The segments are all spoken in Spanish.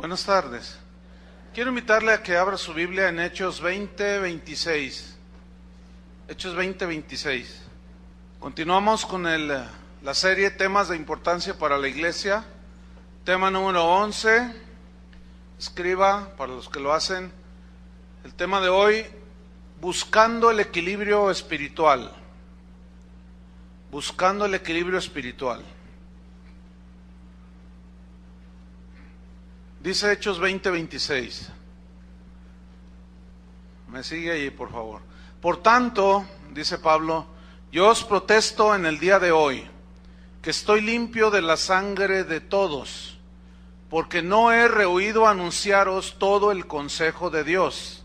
Buenas tardes. Quiero invitarle a que abra su Biblia en Hechos 20:26. Hechos 20:26. Continuamos con la serie Temas de Importancia para la Iglesia. Tema número 11. Escriba, para los que lo hacen, el tema de hoy: buscando el equilibrio espiritual. Buscando el equilibrio espiritual. Dice Hechos 20:26. Me sigue ahí, por favor. Por tanto, dice Pablo, yo os protesto en el día de hoy, que estoy limpio de la sangre de todos, porque no he rehuido anunciaros todo el consejo de Dios.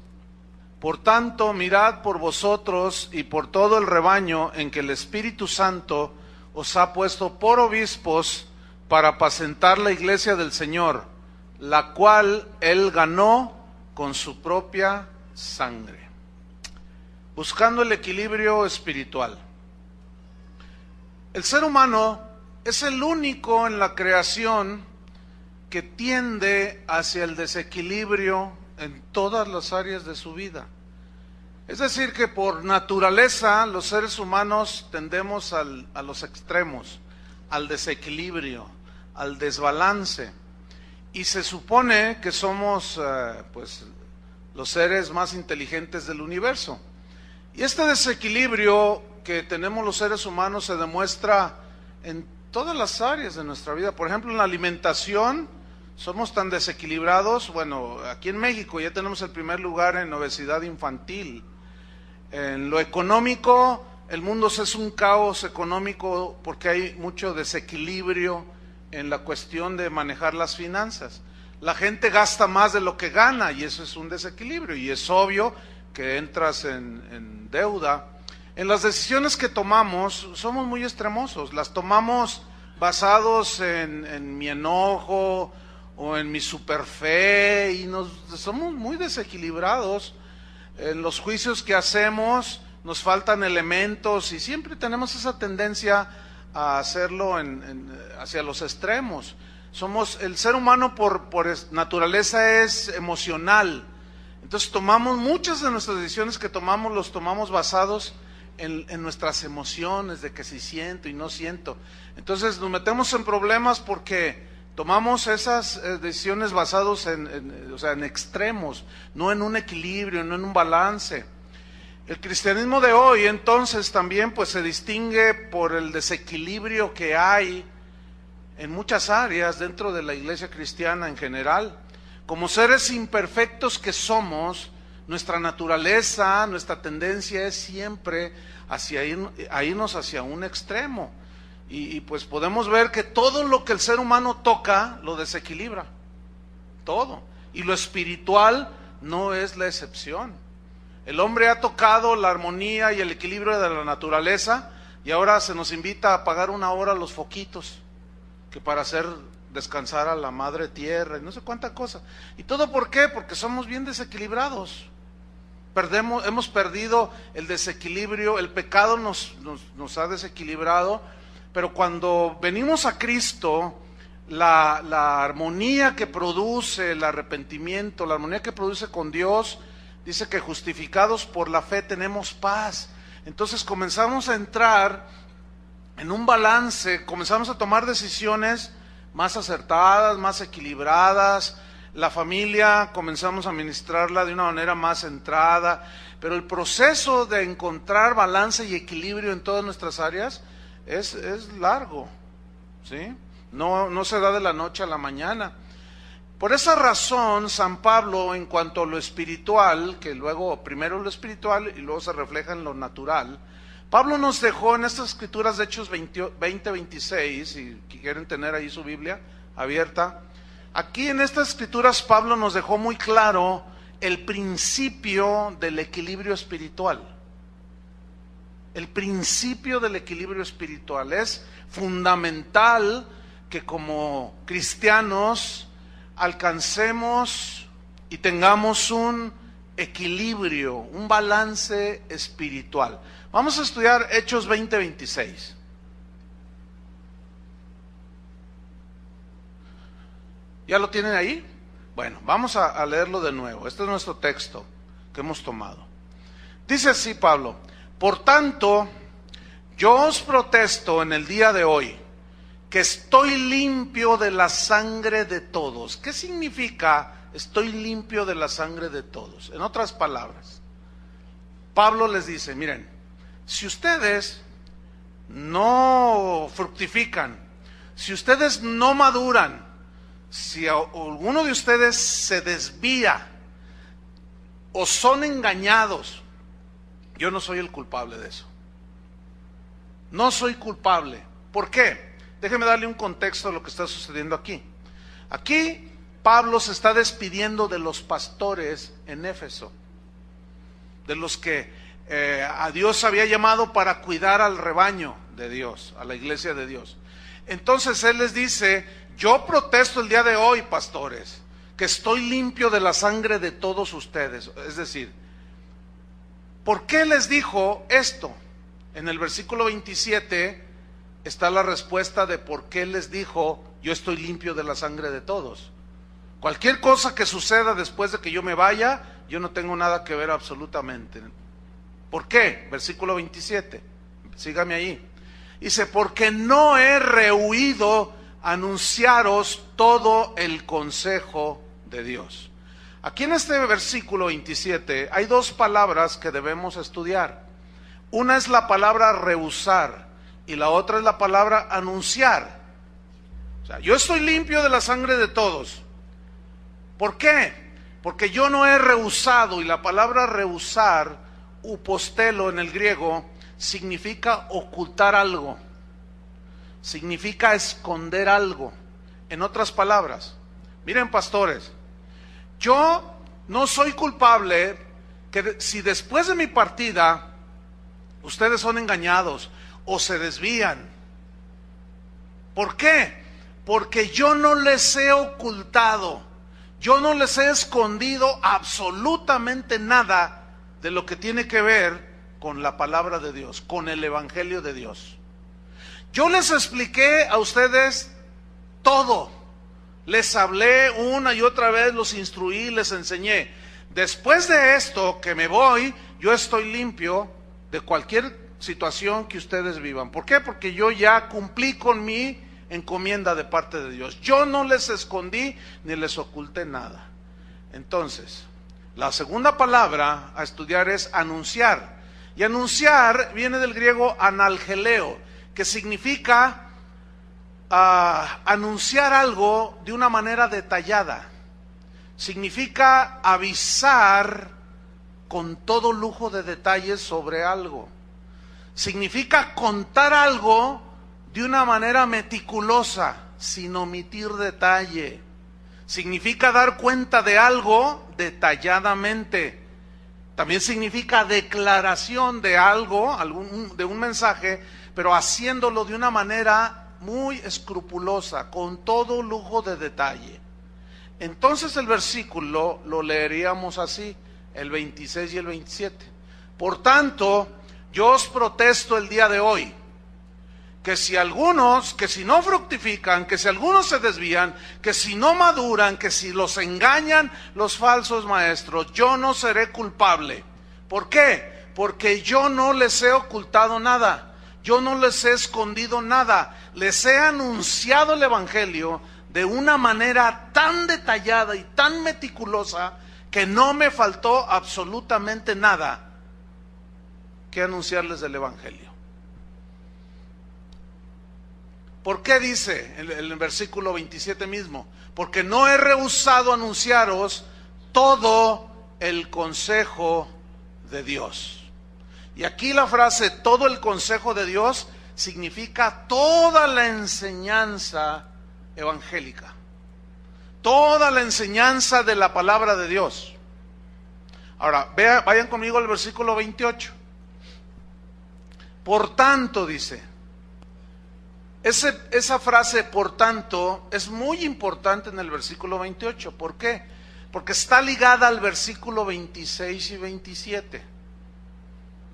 Por tanto, mirad por vosotros y por todo el rebaño en que el Espíritu Santo os ha puesto por obispos para apacentar la iglesia del Señor, la cual Él ganó con su propia sangre. Buscando el equilibrio espiritual. El ser humano es el único en la creación que tiende hacia el desequilibrio en todas las áreas de su vida. Es decir, que por naturaleza los seres humanos tendemos a los extremos, al desequilibrio, al desbalance. Y se supone que somos los seres más inteligentes del universo. Y este desequilibrio que tenemos los seres humanos se demuestra en todas las áreas de nuestra vida. Por ejemplo, en la alimentación somos tan desequilibrados. Bueno, aquí en México ya tenemos el primer lugar en obesidad infantil. En lo económico, el mundo es un caos económico porque hay mucho desequilibrio en la cuestión de manejar las finanzas. La gente gasta más de lo que gana y eso es un desequilibrio, y es obvio que entras en deuda. En las decisiones que tomamos somos muy extremosos, las tomamos basados en mi enojo o en mi superfe, y somos muy desequilibrados. En los juicios que hacemos nos faltan elementos y siempre tenemos esa tendencia a hacerlo hacia los extremos. El ser humano por naturaleza es emocional. Entonces tomamos muchas de nuestras decisiones que tomamos, los tomamos basados en nuestras emociones, de que si siento y no siento. Entonces nos metemos en problemas porque tomamos esas decisiones basados en extremos, no en un equilibrio, no en un balance. El cristianismo de hoy entonces también se distingue por el desequilibrio que hay en muchas áreas dentro de la iglesia cristiana en general. Como seres imperfectos que somos, nuestra naturaleza, nuestra tendencia es siempre irnos hacia un extremo. Y podemos ver que todo lo que el ser humano toca lo desequilibra, todo. Y lo espiritual no es la excepción. El hombre ha tocado la armonía y el equilibrio de la naturaleza y ahora se nos invita a apagar una hora los foquitos, que para hacer descansar a la madre tierra y no sé cuánta cosa. ¿Y todo por qué? Porque somos bien desequilibrados. Hemos perdido el desequilibrio, el pecado nos ha desequilibrado, pero cuando venimos a Cristo, la armonía que produce el arrepentimiento, la armonía que produce con Dios, dice que justificados por la fe tenemos paz. Entonces comenzamos a entrar en un balance, comenzamos a tomar decisiones más acertadas, más equilibradas. La familia comenzamos a administrarla de una manera más centrada. Pero el proceso de encontrar balance y equilibrio en todas nuestras áreas es largo, ¿sí? No se da de la noche a la mañana. Por esa razón, San Pablo, en cuanto a lo espiritual, que luego primero lo espiritual y luego se refleja en lo natural, Pablo nos dejó en estas escrituras de Hechos 20:26, si quieren tener ahí su Biblia abierta. Aquí en estas escrituras Pablo nos dejó muy claro el principio del equilibrio espiritual. El principio del equilibrio espiritual es fundamental que como cristianos alcancemos y tengamos un equilibrio, un balance espiritual. Vamos a estudiar Hechos 20:26. ¿Ya lo tienen ahí? Bueno, vamos a leerlo de nuevo. Este es nuestro texto que hemos tomado. Dice así Pablo: por tanto, yo os protesto en el día de hoy que estoy limpio de la sangre de todos. ¿Qué significa estoy limpio de la sangre de todos? En otras palabras, Pablo les dice, miren, si ustedes no fructifican, si ustedes no maduran, si alguno de ustedes se desvía o son engañados, yo no soy el culpable de eso. No soy culpable. ¿Por qué? Déjeme darle un contexto a lo que está sucediendo aquí. Aquí Pablo se está despidiendo de los pastores en Éfeso, de los que a Dios había llamado para cuidar al rebaño de Dios, a la iglesia de Dios. Entonces él les dice, yo protesto el día de hoy, pastores, que estoy limpio de la sangre de todos ustedes. Es decir, ¿por qué les dijo esto? En el versículo 27 está la respuesta de por qué les dijo, yo estoy limpio de la sangre de todos. Cualquier cosa que suceda después de que yo me vaya, yo no tengo nada que ver absolutamente. ¿Por qué? Versículo 27, sígame ahí. Dice, porque no he rehuido anunciaros todo el consejo de Dios. Aquí en este versículo 27 hay dos palabras que debemos estudiar. Una es la palabra rehusar y la otra es la palabra anunciar. O sea, yo estoy limpio de la sangre de todos. ¿Por qué? Porque yo no he rehusado, y la palabra rehusar, upostelo en el griego, significa ocultar algo, significa esconder algo. En otras palabras, miren pastores, yo no soy culpable que si después de mi partida ustedes son engañados o se desvían. ¿Por qué? Porque yo no les he ocultado, yo no les he escondido absolutamente nada de lo que tiene que ver con la palabra de Dios, con el evangelio de Dios. Yo les expliqué a ustedes todo, les hablé una y otra vez, los instruí, les enseñé. Después de esto que me voy, yo estoy limpio de cualquier situación que ustedes vivan. ¿Por qué? Porque yo ya cumplí con mi encomienda de parte de Dios. Yo no les escondí ni les oculté nada. Entonces, la segunda palabra a estudiar es anunciar. Y anunciar viene del griego analgeleo, que significa anunciar algo de una manera detallada. Significa avisar con todo lujo de detalles sobre algo. Significa contar algo de una manera meticulosa, sin omitir detalle. Significa dar cuenta de algo detalladamente. También significa declaración de algo, de un mensaje, pero haciéndolo de una manera muy escrupulosa, con todo lujo de detalle. Entonces el versículo lo leeríamos así, el 26 y el 27. Por tanto, yo os protesto el día de hoy, que si no fructifican, que si algunos se desvían, que si no maduran, que si los engañan los falsos maestros, yo no seré culpable. ¿Por qué? Porque yo no les he ocultado nada, yo no les he escondido nada, les he anunciado el evangelio de una manera tan detallada y tan meticulosa que no me faltó absolutamente nada que anunciarles del evangelio. ¿Por qué dice el versículo 27 mismo? Porque no he rehusado anunciaros todo el consejo de Dios. Y aquí la frase todo el consejo de Dios significa toda la enseñanza evangélica, toda la enseñanza de la palabra de Dios. Ahora, vayan conmigo al versículo 28. Por tanto, dice, esa frase por tanto es muy importante en el versículo 28. ¿Por qué? Porque está ligada al versículo 26 y 27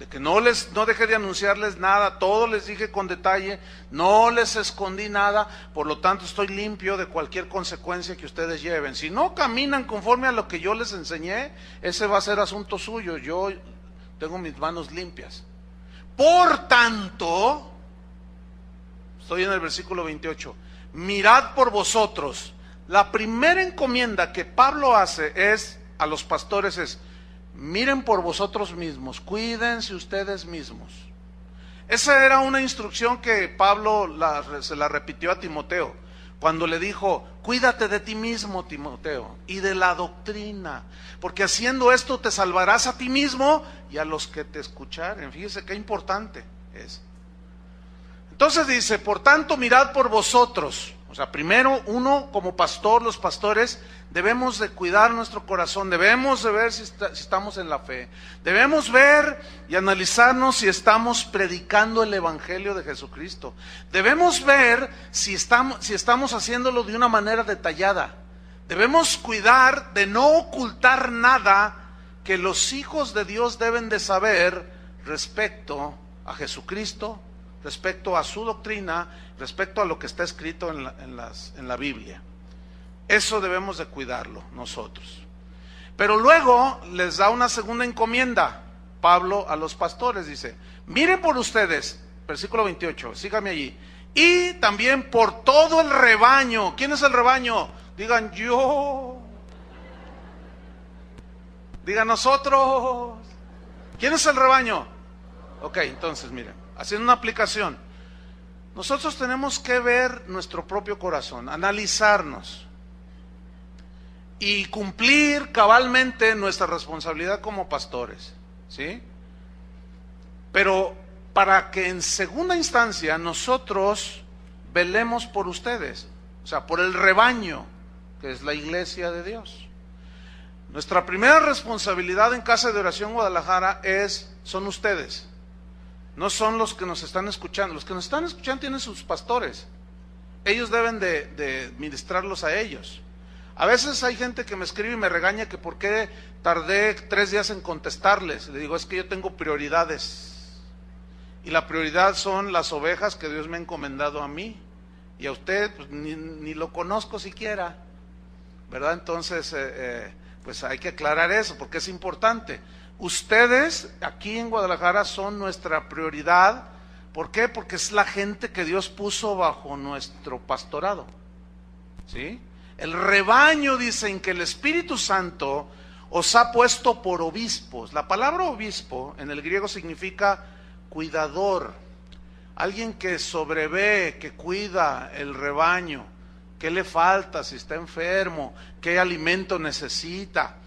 de que no dejé de anunciarles nada, todo les dije con detalle, no les escondí nada, por lo tanto estoy limpio de cualquier consecuencia que ustedes lleven. Si no caminan conforme a lo que yo les enseñé, ese va a ser asunto suyo, yo tengo mis manos limpias. Por tanto, estoy en el versículo 28, mirad por vosotros. La primera encomienda que Pablo hace a los pastores es: miren por vosotros mismos, cuídense ustedes mismos. Esa era una instrucción que Pablo se la repitió a Timoteo, cuando le dijo: cuídate de ti mismo, Timoteo, y de la doctrina, porque haciendo esto te salvarás a ti mismo y a los que te escucharen. Fíjese qué importante es. Entonces dice: por tanto, mirad por vosotros. O sea, primero, uno como pastor, los pastores debemos de cuidar nuestro corazón, debemos de ver si estamos en la fe, debemos ver y analizarnos si estamos predicando el Evangelio de Jesucristo, debemos ver si estamos haciéndolo de una manera detallada, debemos cuidar de no ocultar nada que los hijos de Dios deben de saber respecto a Jesucristo, respecto a su doctrina, respecto a lo que está escrito en la Biblia. Eso debemos de cuidarlo nosotros. Pero luego les da una segunda encomienda Pablo a los pastores, dice: miren por ustedes, versículo 28, sígame allí, y también por todo el rebaño. ¿Quién es el rebaño? Digan yo. Digan nosotros. ¿Quién es el rebaño? Ok, entonces miren, haciendo una aplicación, nosotros tenemos que ver nuestro propio corazón, analizarnos y cumplir cabalmente nuestra responsabilidad como pastores, ¿sí? Pero para que en segunda instancia nosotros velemos por ustedes, o sea, por el rebaño, que es la iglesia de Dios. Nuestra primera responsabilidad en Casa de Oración Guadalajara son ustedes. No son los que nos están escuchando. Los que nos están escuchando tienen sus pastores. Ellos deben de ministrarlos a ellos. A veces hay gente que me escribe y me regaña que por qué tardé 3 días en contestarles. Le digo: es que yo tengo prioridades. Y la prioridad son las ovejas que Dios me ha encomendado a mí. Y a usted pues, ni lo conozco siquiera, ¿verdad? Entonces, pues hay que aclarar eso porque es importante. Ustedes aquí en Guadalajara son nuestra prioridad. ¿Por qué? Porque es la gente que Dios puso bajo nuestro pastorado, ¿sí? El rebaño, dicen que el Espíritu Santo os ha puesto por obispos. La palabra obispo en el griego significa cuidador, alguien que sobrevé, que cuida el rebaño, qué le falta, si está enfermo, qué alimento necesita.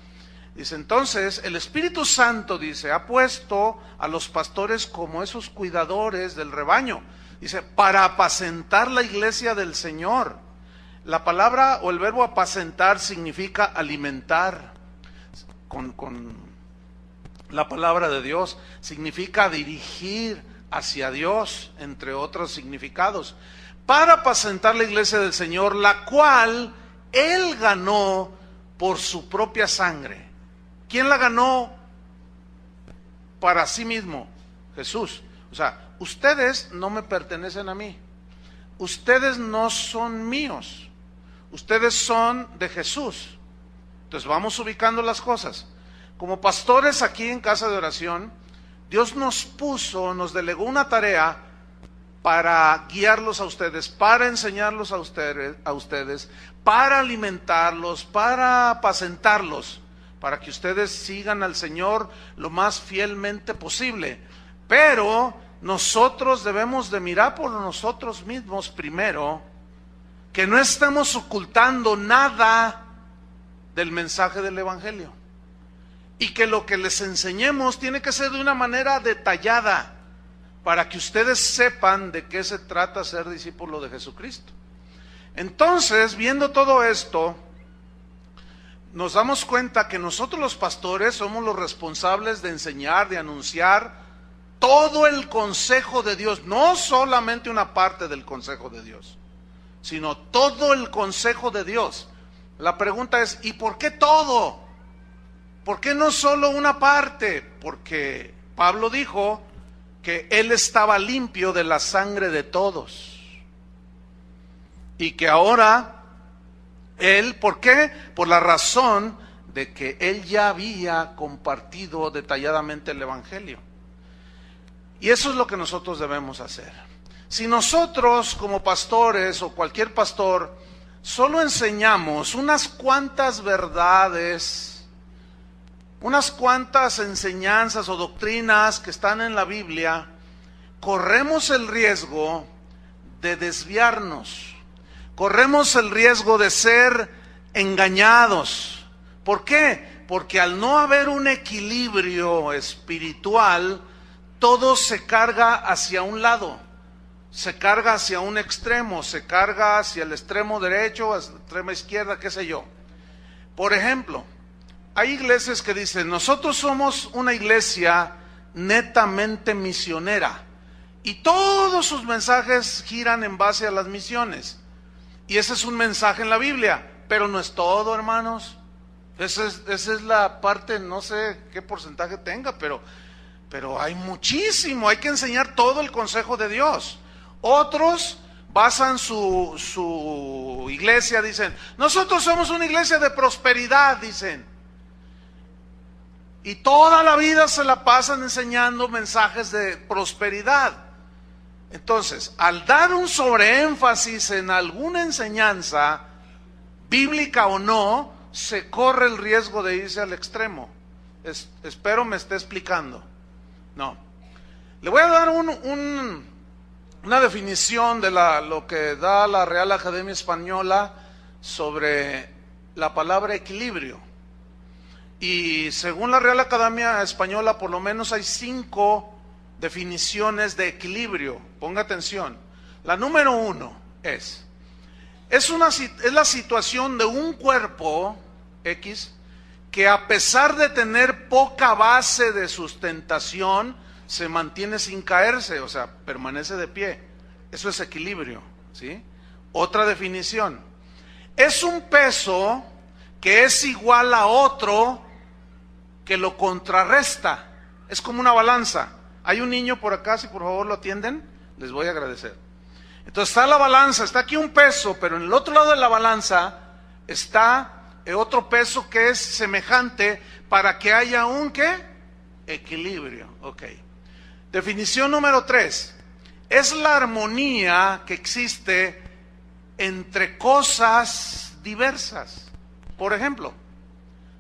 Dice, entonces, el Espíritu Santo, dice, ha puesto a los pastores como esos cuidadores del rebaño. Dice, para apacentar la iglesia del Señor. La palabra o el verbo apacentar significa alimentar. Con la palabra de Dios significa dirigir hacia Dios, entre otros significados. Para apacentar la iglesia del Señor, la cual Él ganó por su propia sangre. ¿Quién la ganó para sí mismo? Jesús. O sea, ustedes no me pertenecen a mí. Ustedes no son míos. Ustedes son de Jesús. Entonces vamos ubicando las cosas. Como pastores aquí en Casa de Oración, Dios nos delegó una tarea para guiarlos a ustedes, para enseñarlos a ustedes, para alimentarlos, para apacentarlos, para que ustedes sigan al Señor lo más fielmente posible. Pero nosotros debemos de mirar por nosotros mismos primero, que no estemos ocultando nada del mensaje del Evangelio, y que lo que les enseñemos tiene que ser de una manera detallada, para que ustedes sepan de qué se trata ser discípulo de Jesucristo. Entonces, viendo todo esto, nos damos cuenta que nosotros los pastores somos los responsables de enseñar, de anunciar todo el consejo de Dios, no solamente una parte del consejo de Dios, sino todo el consejo de Dios. La pregunta es, ¿y por qué todo? ¿Por qué no solo una parte? Porque Pablo dijo que él estaba limpio de la sangre de todos. Y que ahora él, ¿por qué? Por la razón de que él ya había compartido detalladamente el Evangelio. Y eso es lo que nosotros debemos hacer. Si nosotros como pastores o cualquier pastor solo enseñamos unas cuantas verdades, unas cuantas enseñanzas o doctrinas que están en la Biblia, corremos el riesgo de desviarnos, corremos el riesgo de ser engañados. ¿Por qué? Porque al no haber un equilibrio espiritual, todo se carga hacia un lado, se carga hacia un extremo, se carga hacia el extremo derecho, hacia la extrema izquierda, qué sé yo. Por ejemplo, hay iglesias que dicen, nosotros somos una iglesia netamente misionera, y todos sus mensajes giran en base a las misiones. Y ese es un mensaje en la Biblia, pero no es todo, hermanos. Esa es la parte, no sé qué porcentaje tenga, pero hay muchísimo. Hay que enseñar todo el consejo de Dios. Otros basan su iglesia, dicen, nosotros somos una iglesia de prosperidad, dicen. Y toda la vida se la pasan enseñando mensajes de prosperidad. Entonces, al dar un sobreénfasis en alguna enseñanza, bíblica o no, se corre el riesgo de irse al extremo. Espero me esté explicando. No. Le voy a dar una definición de lo que da la Real Academia Española sobre la palabra equilibrio. Y según la Real Academia Española, por lo menos hay 5 definiciones de equilibrio. Ponga atención. La número 1 es la situación de un cuerpo X que, a pesar de tener poca base de sustentación, se mantiene sin caerse, o sea, permanece de pie. Eso es equilibrio, ¿sí? Otra definición: es un peso que es igual a otro que lo contrarresta. Es como una balanza. Hay un niño por acá, si por favor lo atienden, les voy a agradecer. Entonces está la balanza, está aquí un peso, pero en el otro lado de la balanza está otro peso que es semejante, para que haya un ¿qué? Equilibrio. Ok. Definición número 3. Es la armonía que existe entre cosas diversas. Por ejemplo,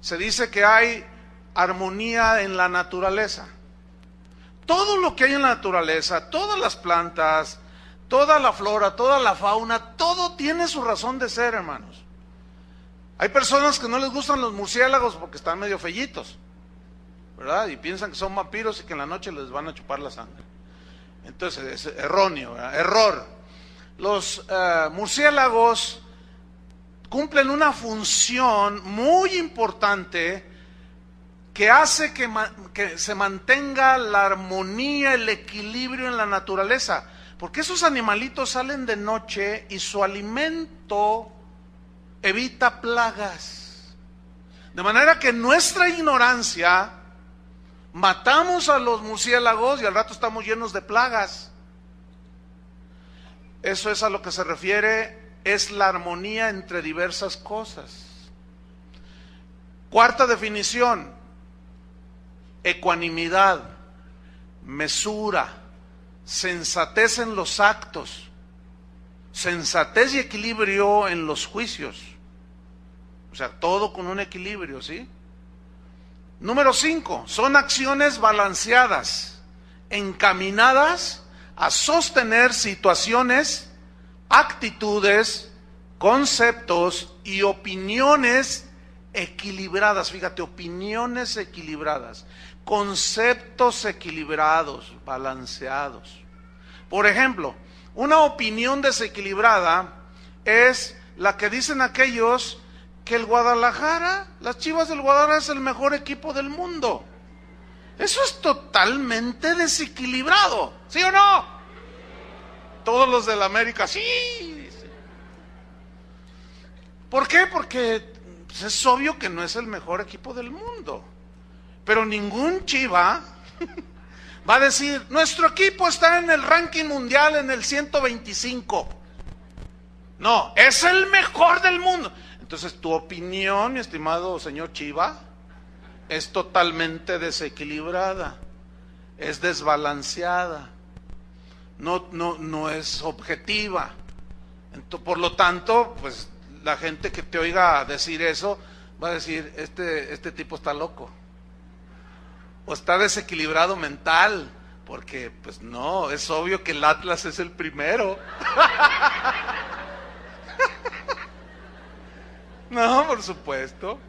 se dice que hay armonía en la naturaleza. Todo lo que hay en la naturaleza, todas las plantas, toda la flora, toda la fauna, todo tiene su razón de ser, hermanos. Hay personas que no les gustan los murciélagos porque están medio fellitos, ¿verdad? Y piensan que son vampiros y que en la noche les van a chupar la sangre. Entonces es erróneo, ¿verdad? Error. Los murciélagos cumplen una función muy importante que hace que se mantenga la armonía, el equilibrio en la naturaleza. Porque esos animalitos salen de noche y su alimento evita plagas. De manera que en nuestra ignorancia matamos a los murciélagos y al rato estamos llenos de plagas. Eso es a lo que se refiere, es la armonía entre diversas cosas. Cuarta definición: ecuanimidad, mesura, sensatez en los actos, sensatez y equilibrio en los juicios. O sea, todo con un equilibrio, ¿sí? Número 5, son acciones balanceadas, encaminadas a sostener situaciones, actitudes, conceptos y opiniones equilibradas. Fíjate, opiniones equilibradas, conceptos equilibrados, balanceados. Por ejemplo, una opinión desequilibrada es la que dicen aquellos que el Guadalajara, las Chivas del Guadalajara, es el mejor equipo del mundo. Eso es totalmente desequilibrado, ¿sí o no? Todos los del América, sí. ¿Por qué? Porque pues, es obvio que no es el mejor equipo del mundo. Pero ningún Chiva Va a decir, nuestro equipo está en el ranking mundial en el 125. No, es el mejor del mundo. Entonces tu opinión, mi estimado señor Chiva, es totalmente desequilibrada, es desbalanceada, no es objetiva. Por lo tanto, pues la gente que te oiga decir eso va a decir, este tipo está loco, o está desequilibrado mental, porque pues no, es obvio que el Atlas es el primero. No, por supuesto.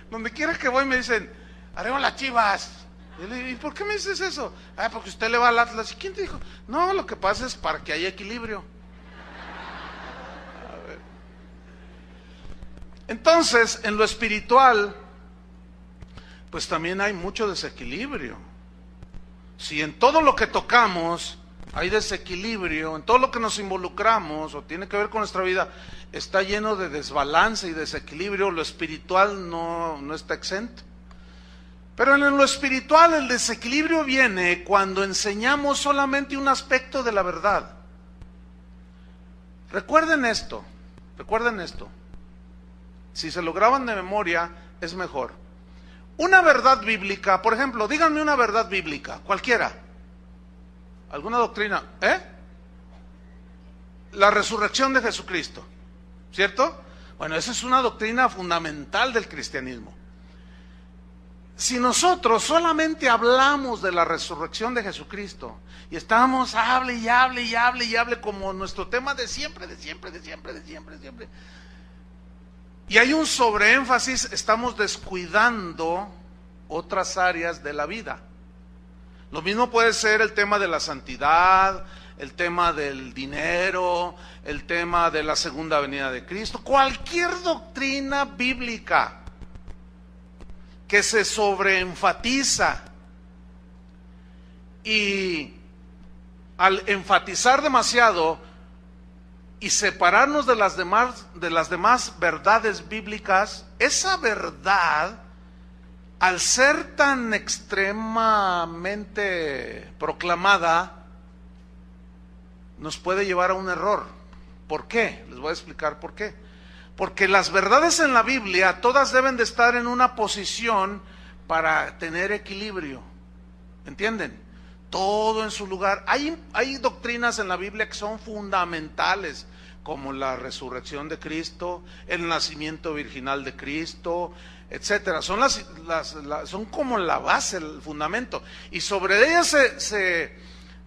Donde quiera que voy me dicen, haremos las Chivas. Y le digo, ¿y por qué me dices eso? Ah, porque usted le va al Atlas. ¿Y quién te dijo? No, lo que pasa es para que haya equilibrio. A ver. Entonces, en lo espiritual, pues también hay mucho desequilibrio. Si en todo lo que tocamos hay desequilibrio, en todo lo que nos involucramos o tiene que ver con nuestra vida, está lleno de desbalance y desequilibrio, lo espiritual no está exento. Pero en lo espiritual el desequilibrio viene cuando enseñamos solamente un aspecto de la verdad. Recuerden esto. Si se lo graban de memoria, es mejor. Una verdad bíblica, por ejemplo, díganme una verdad bíblica, cualquiera. ¿Alguna doctrina? La resurrección de Jesucristo, ¿cierto? Bueno, esa es una doctrina fundamental del cristianismo. Si nosotros solamente hablamos de la resurrección de Jesucristo y estamos hable como nuestro tema de siempre, y hay un sobreénfasis, estamos descuidando otras áreas de la vida. Lo mismo puede ser el tema de la santidad, el tema del dinero, el tema de la segunda venida de Cristo, cualquier doctrina bíblica que se sobreenfatiza, y al enfatizar demasiado y separarnos de las demás verdades bíblicas, esa verdad, al ser tan extremadamente proclamada, nos puede llevar a un error. ¿Por qué? Les voy a explicar por qué. Porque las verdades en la Biblia todas deben de estar en una posición para tener equilibrio. ¿Entienden? Todo en su lugar. Hay doctrinas en la Biblia que son fundamentales, como la resurrección de Cristo, el nacimiento virginal de Cristo, etcétera. Son son como la base, el fundamento. Y sobre ellas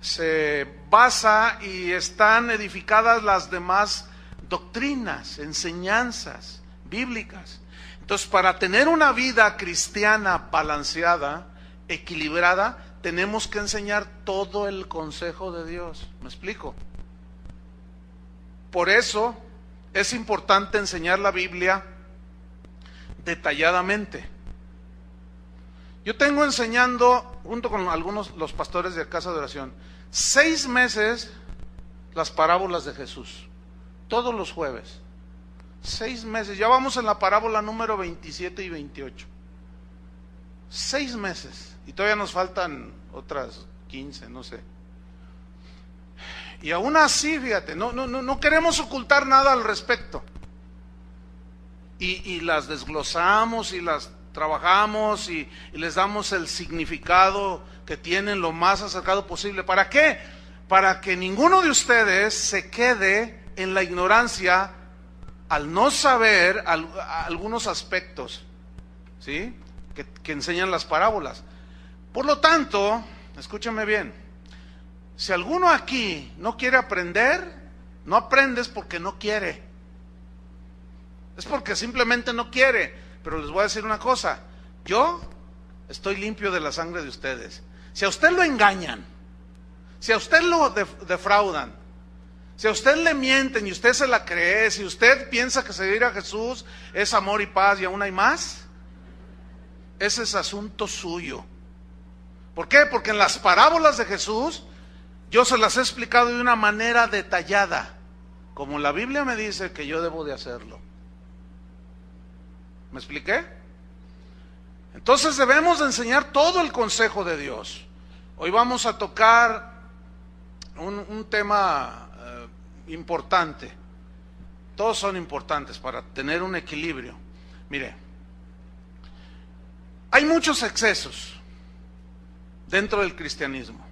se basa y están edificadas las demás doctrinas, enseñanzas bíblicas. Entonces, para tener una vida cristiana balanceada, equilibrada, tenemos que enseñar todo el consejo de Dios. ¿Me explico? Por eso es importante enseñar la Biblia detalladamente. Yo tengo enseñando, junto con los pastores de Casa de Oración, 6 meses las parábolas de Jesús. Todos los jueves, 6 meses, ya vamos en la parábola número 27 y 28, 6 meses, y todavía nos faltan otras 15, no sé. Y aún así, fíjate, no queremos ocultar nada al respecto, y las desglosamos y las trabajamos y les damos el significado que tienen lo más acercado posible. ¿Para qué? Para que ninguno de ustedes se quede en la ignorancia al no saber algunos aspectos, ¿sí? que enseñan las parábolas. Por lo tanto, escúchame bien, si alguno aquí no quiere aprender, no aprendes porque no quiere, es porque simplemente no quiere. Pero les voy a decir una cosa, yo estoy limpio de la sangre de ustedes. Si a usted lo engañan, si a usted lo defraudan, si a usted le mienten y usted se la cree, si usted piensa que seguir a Jesús es amor y paz y aún hay más, ese es asunto suyo. ¿Por qué? Porque en las parábolas de Jesús yo se las he explicado de una manera detallada, como la Biblia me dice que yo debo de hacerlo. ¿Me expliqué? Entonces debemos de enseñar todo el consejo de Dios. Hoy vamos a tocar un tema importante. Todos son importantes para tener un equilibrio. Mire, hay muchos excesos dentro del cristianismo.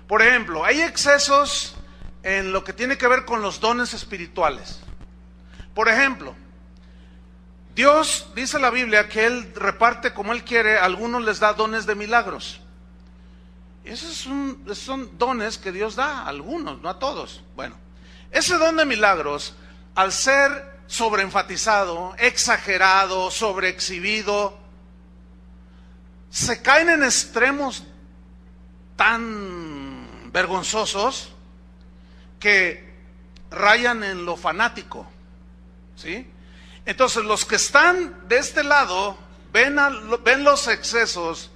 Por ejemplo, hay excesos en lo que tiene que ver con los dones espirituales. Por ejemplo, Dios, dice la Biblia, que Él reparte como Él quiere, a algunos les da dones de milagros. Esos son dones que Dios da a algunos, no a todos. Bueno, ese don de milagros, al ser sobreenfatizado, exagerado, sobreexhibido, se caen en extremos tan vergonzosos que rayan en lo fanático, ¿sí? Entonces los que están de este lado ven los excesos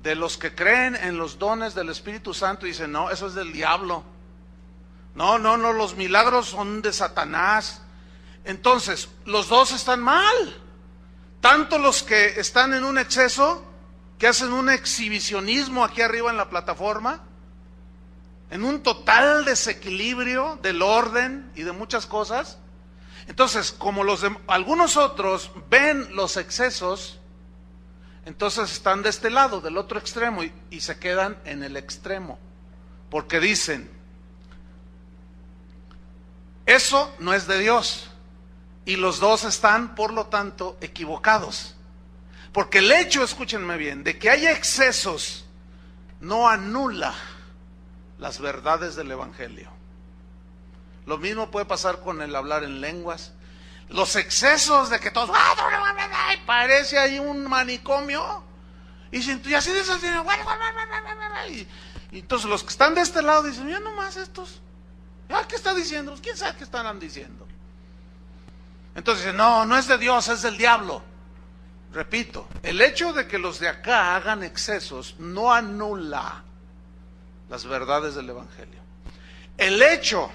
de los que creen en los dones del Espíritu Santo y dicen, no, eso es del diablo. No, los milagros son de Satanás. Entonces, los dos están mal. Tanto los que están en un exceso, que hacen un exhibicionismo aquí arriba en la plataforma, en un total desequilibrio del orden y de muchas cosas. Entonces, como algunos otros ven los excesos, entonces están de este lado, del otro extremo, y se quedan en el extremo, porque dicen, eso no es de Dios, y los dos están, por lo tanto, equivocados. Porque el hecho, escúchenme bien, de que haya excesos no anula las verdades del Evangelio. Lo mismo puede pasar con el hablar en lenguas. Los excesos de que todos parece ahí un manicomio y así de esas, y entonces los que están de este lado dicen, ya nomás estos, ¿qué está diciendo? ¿Quién sabe qué están diciendo? Entonces dicen, no es de Dios, es del diablo. Repito, el hecho de que los de acá hagan excesos no anula las verdades del Evangelio. El hecho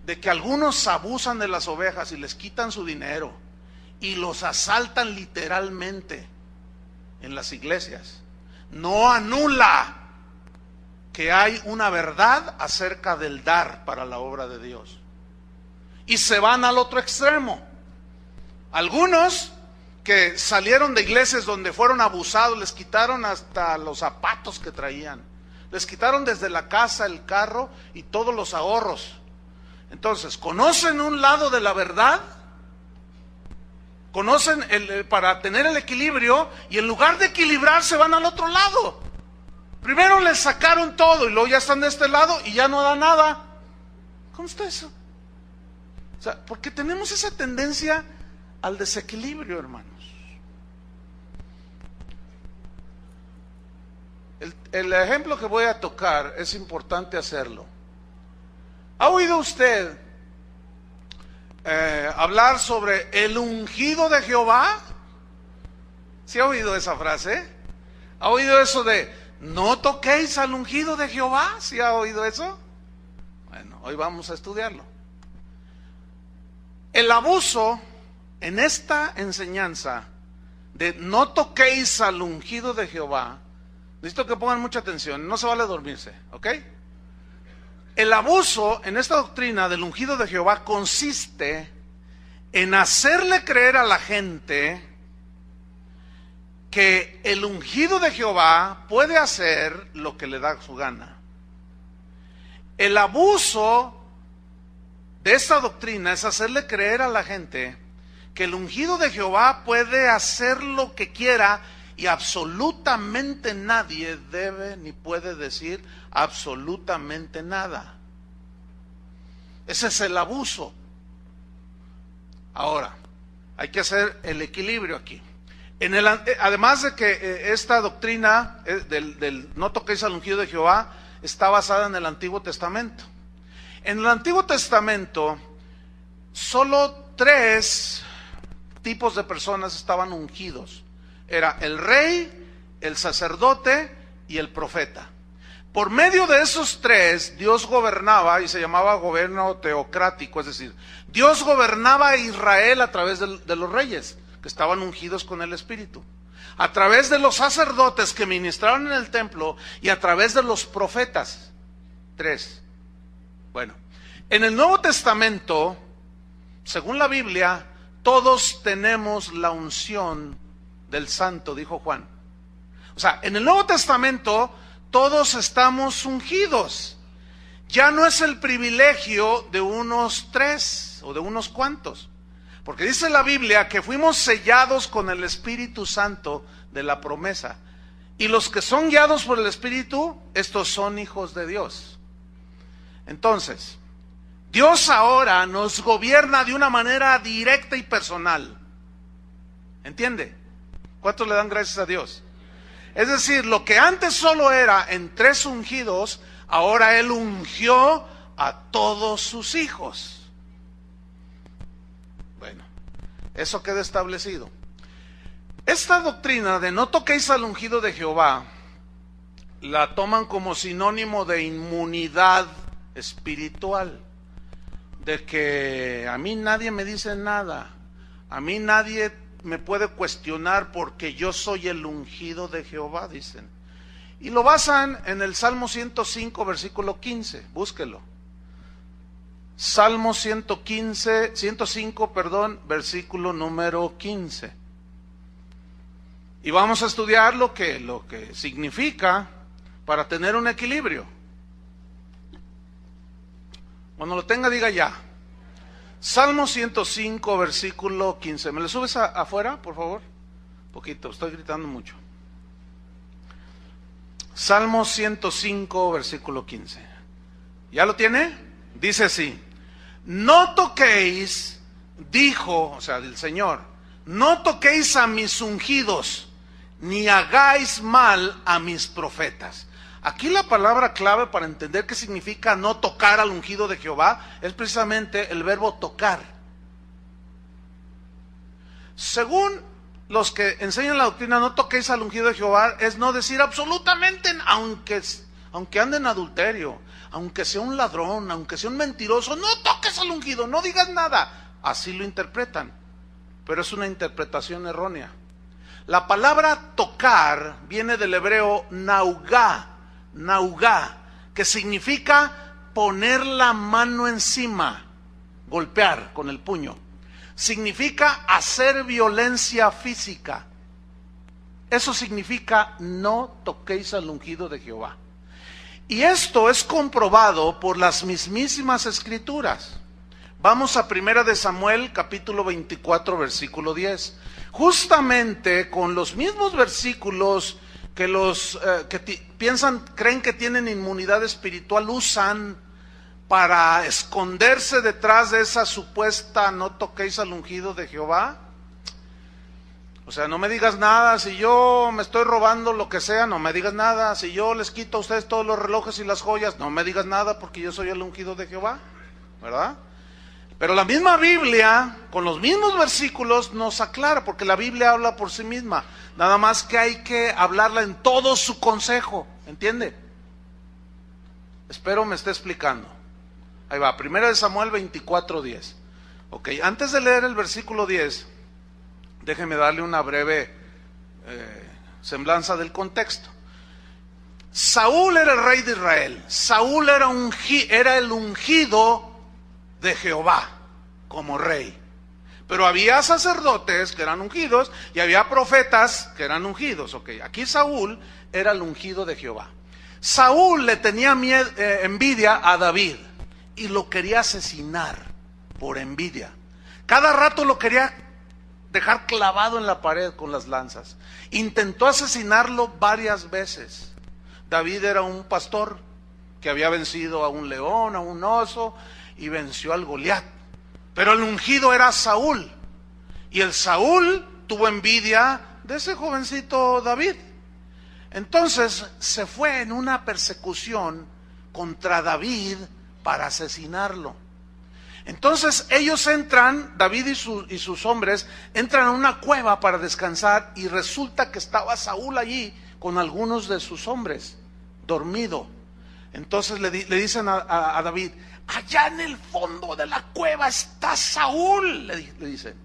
de que algunos abusan de las ovejas y les quitan su dinero y los asaltan literalmente en las iglesias, no anula que hay una verdad acerca del dar para la obra de Dios. Y se van al otro extremo. Algunos que salieron de iglesias donde fueron abusados, les quitaron hasta los zapatos que traían, les quitaron desde la casa, el carro y todos los ahorros. Entonces, conocen un lado de la verdad, conocen para tener el equilibrio, y en lugar de equilibrarse van al otro lado. Primero les sacaron todo y luego ya están de este lado y ya no da nada. ¿Cómo está eso? O sea, porque tenemos esa tendencia al desequilibrio, hermanos. El ejemplo que voy a tocar es importante hacerlo. ¿Ha oído usted hablar sobre el ungido de Jehová? ¿Sí ha oído esa frase? ¿Ha oído eso de no toquéis al ungido de Jehová? ¿Sí ha oído eso? Bueno, hoy vamos a estudiarlo. El abuso en esta enseñanza de no toquéis al ungido de Jehová, necesito que pongan mucha atención, no se vale dormirse, ¿ok? El abuso en esta doctrina del ungido de Jehová consiste en hacerle creer a la gente que el ungido de Jehová puede hacer lo que le da su gana. El abuso de esta doctrina es hacerle creer a la gente que el ungido de Jehová puede hacer lo que quiera y absolutamente nadie debe ni puede decir absolutamente nada. Ese es el abuso. Ahora, hay que hacer el equilibrio aquí. Además de que esta doctrina del no toquéis al ungido de Jehová está basada en el Antiguo Testamento. En el Antiguo Testamento, solo 3 tipos de personas estaban ungidos. Era el rey, el sacerdote y el profeta. Por medio de esos 3, Dios gobernaba, y se llamaba gobierno teocrático, es decir, Dios gobernaba a Israel a través de los reyes, que estaban ungidos con el Espíritu. a través de los sacerdotes que ministraron en el templo y a través de los profetas. 3. Bueno, en el Nuevo Testamento, según la Biblia, todos tenemos la unción del Santo, dijo Juan. O sea, en el Nuevo Testamento todos estamos ungidos. Ya no es el privilegio de unos 3 o de unos cuantos. Porque dice la Biblia que fuimos sellados con el Espíritu Santo de la promesa. Y los que son guiados por el Espíritu, estos son hijos de Dios. Entonces, Dios ahora nos gobierna de una manera directa y personal. ¿Entiende? ¿Cuántos le dan gracias a Dios? Es decir, lo que antes solo era en 3 ungidos, ahora Él ungió a todos sus hijos. Bueno, eso queda establecido. Esta doctrina de no toquéis al ungido de Jehová, la toman como sinónimo de inmunidad espiritual. De que a mí nadie me dice nada, a mí nadie me puede cuestionar porque yo soy el ungido de Jehová, dicen. Y lo basan en el Salmo 105, versículo 15, búsquelo. Salmo 105, versículo número 15. Y vamos a estudiar lo que significa para tener un equilibrio. Cuando lo tenga, diga ya. Salmo 105, versículo 15. ¿Me lo subes afuera, por favor? Poquito, estoy gritando mucho. Salmo 105, versículo 15. ¿Ya lo tiene? Dice así: no toquéis, dijo, o sea, el Señor, no toquéis a mis ungidos, ni hagáis mal a mis profetas. Aquí la palabra clave para entender qué significa no tocar al ungido de Jehová es precisamente el verbo tocar. Según los que enseñan la doctrina, no toquéis al ungido de Jehová es no decir absolutamente, aunque ande en adulterio, aunque sea un ladrón, aunque sea un mentiroso, no toques al ungido, no digas nada. Así lo interpretan, pero es una interpretación errónea. La palabra tocar viene del hebreo naugá, que significa poner la mano encima, golpear con el puño. Significa hacer violencia física. Eso significa no toquéis al ungido de Jehová. Y esto es comprobado por las mismísimas escrituras. Vamos a 1 de Samuel, capítulo 24, versículo 10. Justamente con los mismos versículos que los creen que tienen inmunidad espiritual usan para esconderse detrás de esa supuesta no toquéis al ungido de Jehová. O sea, no me digas nada, si yo me estoy robando lo que sea, no me digas nada, si yo les quito a ustedes todos los relojes y las joyas, no me digas nada porque yo soy el ungido de Jehová, ¿verdad? Pero la misma Biblia, con los mismos versículos, nos aclara, porque la Biblia habla por sí misma. Nada más que hay que hablarla en todo su consejo, ¿entiende? Espero me esté explicando. Ahí va, 1 de Samuel 24:10. Ok, antes de leer el versículo 10, déjeme darle una breve semblanza del contexto. Saúl era el rey de Israel. Saúl era el ungido de Jehová como rey. Pero había sacerdotes que eran ungidos y había profetas que eran ungidos. Okay. Aquí Saúl era el ungido de Jehová. Saúl le tenía envidia a David y lo quería asesinar por envidia. Cada rato lo quería dejar clavado en la pared con las lanzas. Intentó asesinarlo varias veces. David era un pastor que había vencido a un león, a un oso, y venció al Goliat. Pero el ungido era Saúl. Y el Saúl tuvo envidia de ese jovencito David. Entonces se fue en una persecución contra David para asesinarlo. Entonces ellos entran, David y sus hombres, entran a una cueva para descansar y resulta que estaba Saúl allí con algunos de sus hombres, dormido. Entonces le dicen a David: allá en el fondo de la cueva está Saúl, le dicen.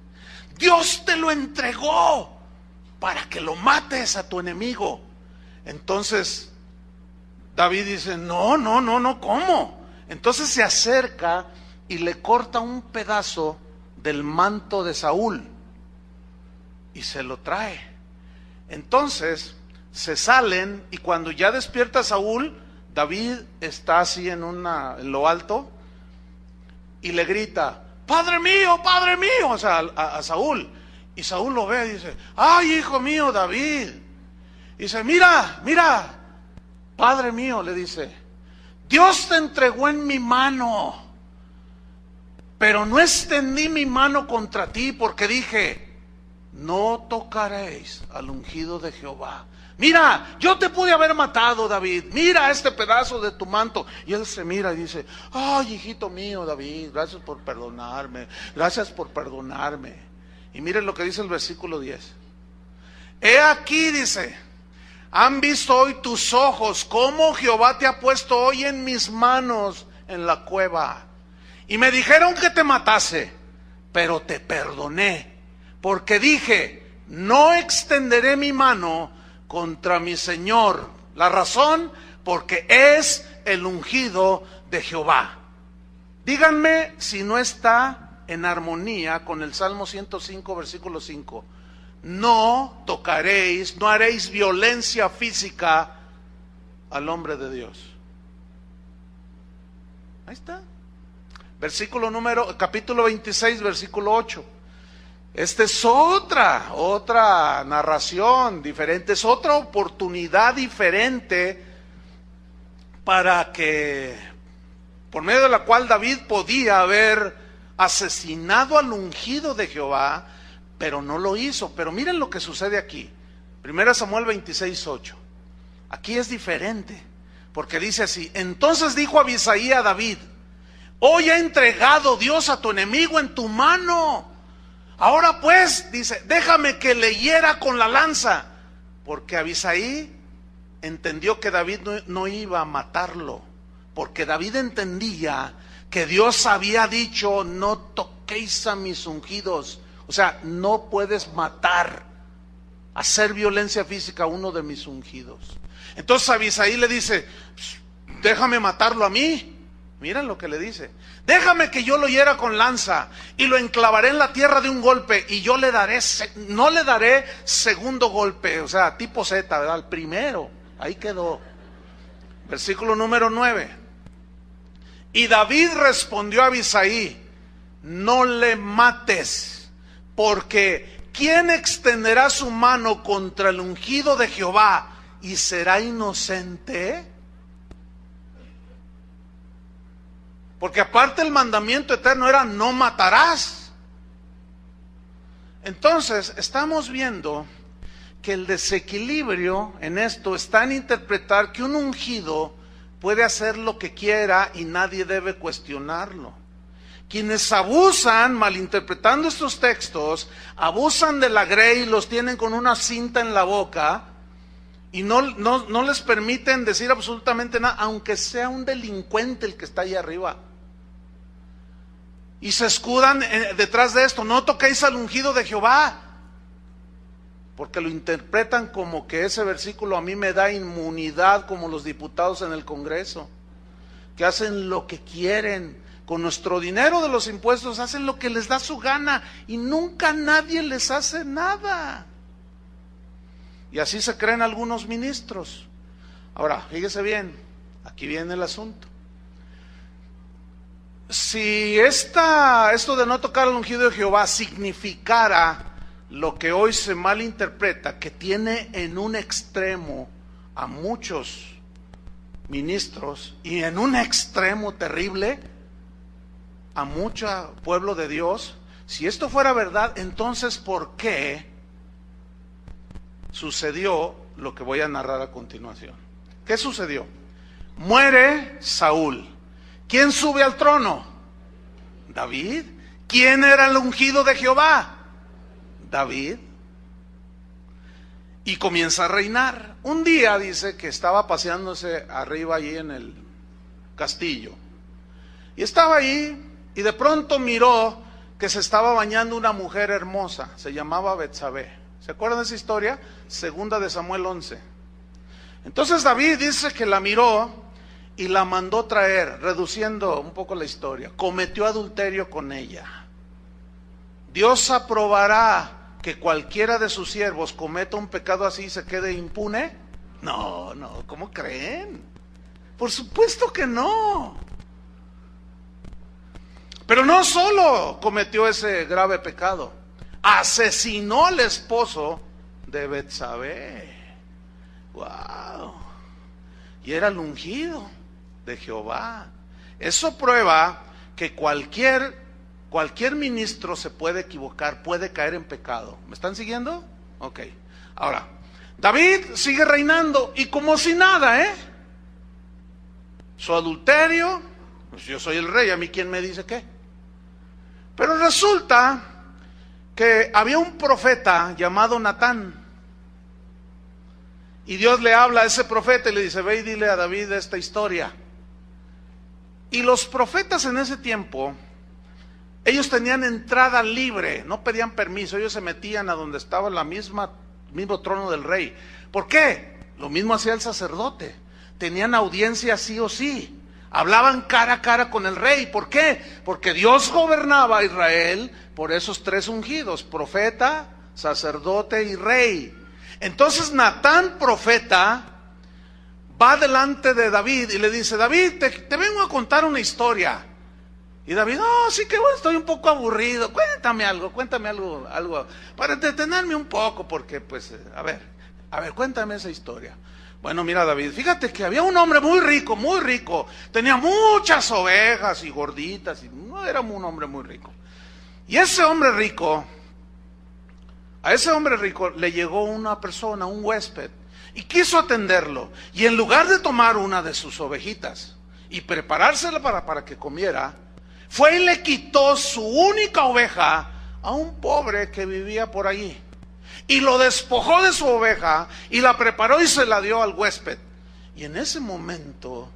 Dios te lo entregó para que lo mates a tu enemigo. Entonces David dice, no, ¿cómo? Entonces se acerca y le corta un pedazo del manto de Saúl y se lo trae. Entonces se salen, y cuando ya despierta Saúl, David está así en lo alto y le grita, Padre mío, o sea, a Saúl. Y Saúl lo ve y dice, ay, hijo mío, David. Y dice, mira, Padre mío, le dice, Dios te entregó en mi mano, pero no extendí mi mano contra ti, porque dije, no tocaréis al ungido de Jehová. Mira, yo te pude haber matado, David. Mira este pedazo de tu manto. Y él se mira y dice, ay, hijito mío, David, gracias por perdonarme. Y miren lo que dice el versículo 10. He aquí, dice, han visto hoy tus ojos cómo Jehová te ha puesto hoy en mis manos en la cueva. Y me dijeron que te matase, pero te perdoné, porque dije, no extenderé mi mano contra mi Señor. La razón, porque es el ungido de Jehová. Díganme si no está en armonía con el Salmo 105, versículo 5. No tocaréis, no haréis violencia física al hombre de Dios. Ahí está. Capítulo 26, versículo 8. Esta es otra narración diferente, es otra oportunidad diferente para que, por medio de la cual David podía haber asesinado al ungido de Jehová, pero no lo hizo. Pero miren lo que sucede aquí. 1 Samuel 26, 8. Aquí es diferente, porque dice así: entonces dijo Abisai a David, hoy ha entregado Dios a tu enemigo en tu mano. Ahora pues, dice, déjame que le hiera con la lanza. Porque Abisai entendió que David no iba a matarlo, porque David entendía que Dios había dicho, no toquéis a mis ungidos. O sea, no puedes matar, hacer violencia física a uno de mis ungidos. Entonces Abisai le dice, déjame matarlo a mí. Miren lo que le dice: déjame que yo lo hiera con lanza y lo enclavaré en la tierra de un golpe, y yo no le daré segundo golpe. O sea, tipo Z, ¿verdad? El primero. Ahí quedó. Versículo número 9. Y David respondió a Abisai, no le mates, porque ¿quién extenderá su mano contra el ungido de Jehová y será inocente? Porque aparte el mandamiento eterno era no matarás. Entonces estamos viendo que el desequilibrio en esto está en interpretar que un ungido puede hacer lo que quiera y nadie debe cuestionarlo. Quienes abusan, malinterpretando estos textos, abusan de la grey, los tienen con una cinta en la boca y no les permiten decir absolutamente nada, aunque sea un delincuente el que está ahí arriba. Y se escudan detrás de esto: no toquéis al ungido de Jehová, porque lo interpretan como que ese versículo a mí me da inmunidad, como los diputados en el Congreso, que hacen lo que quieren con nuestro dinero de los impuestos, hacen lo que les da su gana y nunca nadie les hace nada. Y así se creen algunos ministros. Ahora, fíjese bien, aquí viene el asunto. Si esto de no tocar al ungido de Jehová significara lo que hoy se malinterpreta, que tiene en un extremo a muchos ministros y en un extremo terrible a mucho pueblo de Dios, si esto fuera verdad, entonces ¿por qué sucedió lo que voy a narrar a continuación? ¿Qué sucedió? Muere Saúl. ¿Quién sube al trono? David. ¿Quién era el ungido de Jehová? David. Y comienza a reinar. Un día dice que estaba paseándose arriba allí en el castillo. Y estaba ahí y de pronto miró que se estaba bañando una mujer hermosa. Se llamaba Betsabé. ¿Se acuerdan de esa historia? Segunda de Samuel 11. Entonces David dice que la miró y la mandó traer, reduciendo un poco la historia. Cometió adulterio con ella. ¿Dios aprobará que cualquiera de sus siervos cometa un pecado así y se quede impune? No, ¿cómo creen? Por supuesto que no. Pero no solo cometió ese grave pecado, asesinó al esposo de Betsabé. Wow. Y era el ungido de Jehová. Eso prueba que cualquier ministro se puede equivocar, puede caer en pecado. ¿Me están siguiendo? Ok. Ahora, David sigue reinando y como si nada, su adulterio, pues yo soy el rey, a mí quién me dice qué. Pero resulta que había un profeta llamado Natán. Y Dios le habla a ese profeta y le dice, ve y dile a David esta historia. Y los profetas en ese tiempo, ellos tenían entrada libre, no pedían permiso, ellos se metían a donde estaba el mismo trono del rey. ¿Por qué? Lo mismo hacía el sacerdote. Tenían audiencia sí o sí. Hablaban cara a cara con el rey. ¿Por qué? Porque Dios gobernaba a Israel por esos tres ungidos, profeta, sacerdote y rey. Entonces Natán, profeta, va delante de David y le dice, David, te vengo a contar una historia. Y David, sí que bueno, estoy un poco aburrido, cuéntame algo, para entretenerme un poco, porque pues, a ver, cuéntame esa historia. Bueno, mira David, fíjate que había un hombre muy rico, tenía muchas ovejas y gorditas, y no era un hombre muy rico. Y a ese hombre rico le llegó una persona, un huésped, y quiso atenderlo, y en lugar de tomar una de sus ovejitas y preparársela para que comiera, fue y le quitó su única oveja a un pobre que vivía por allí. Y lo despojó de su oveja y la preparó y se la dio al huésped. Y en ese momento,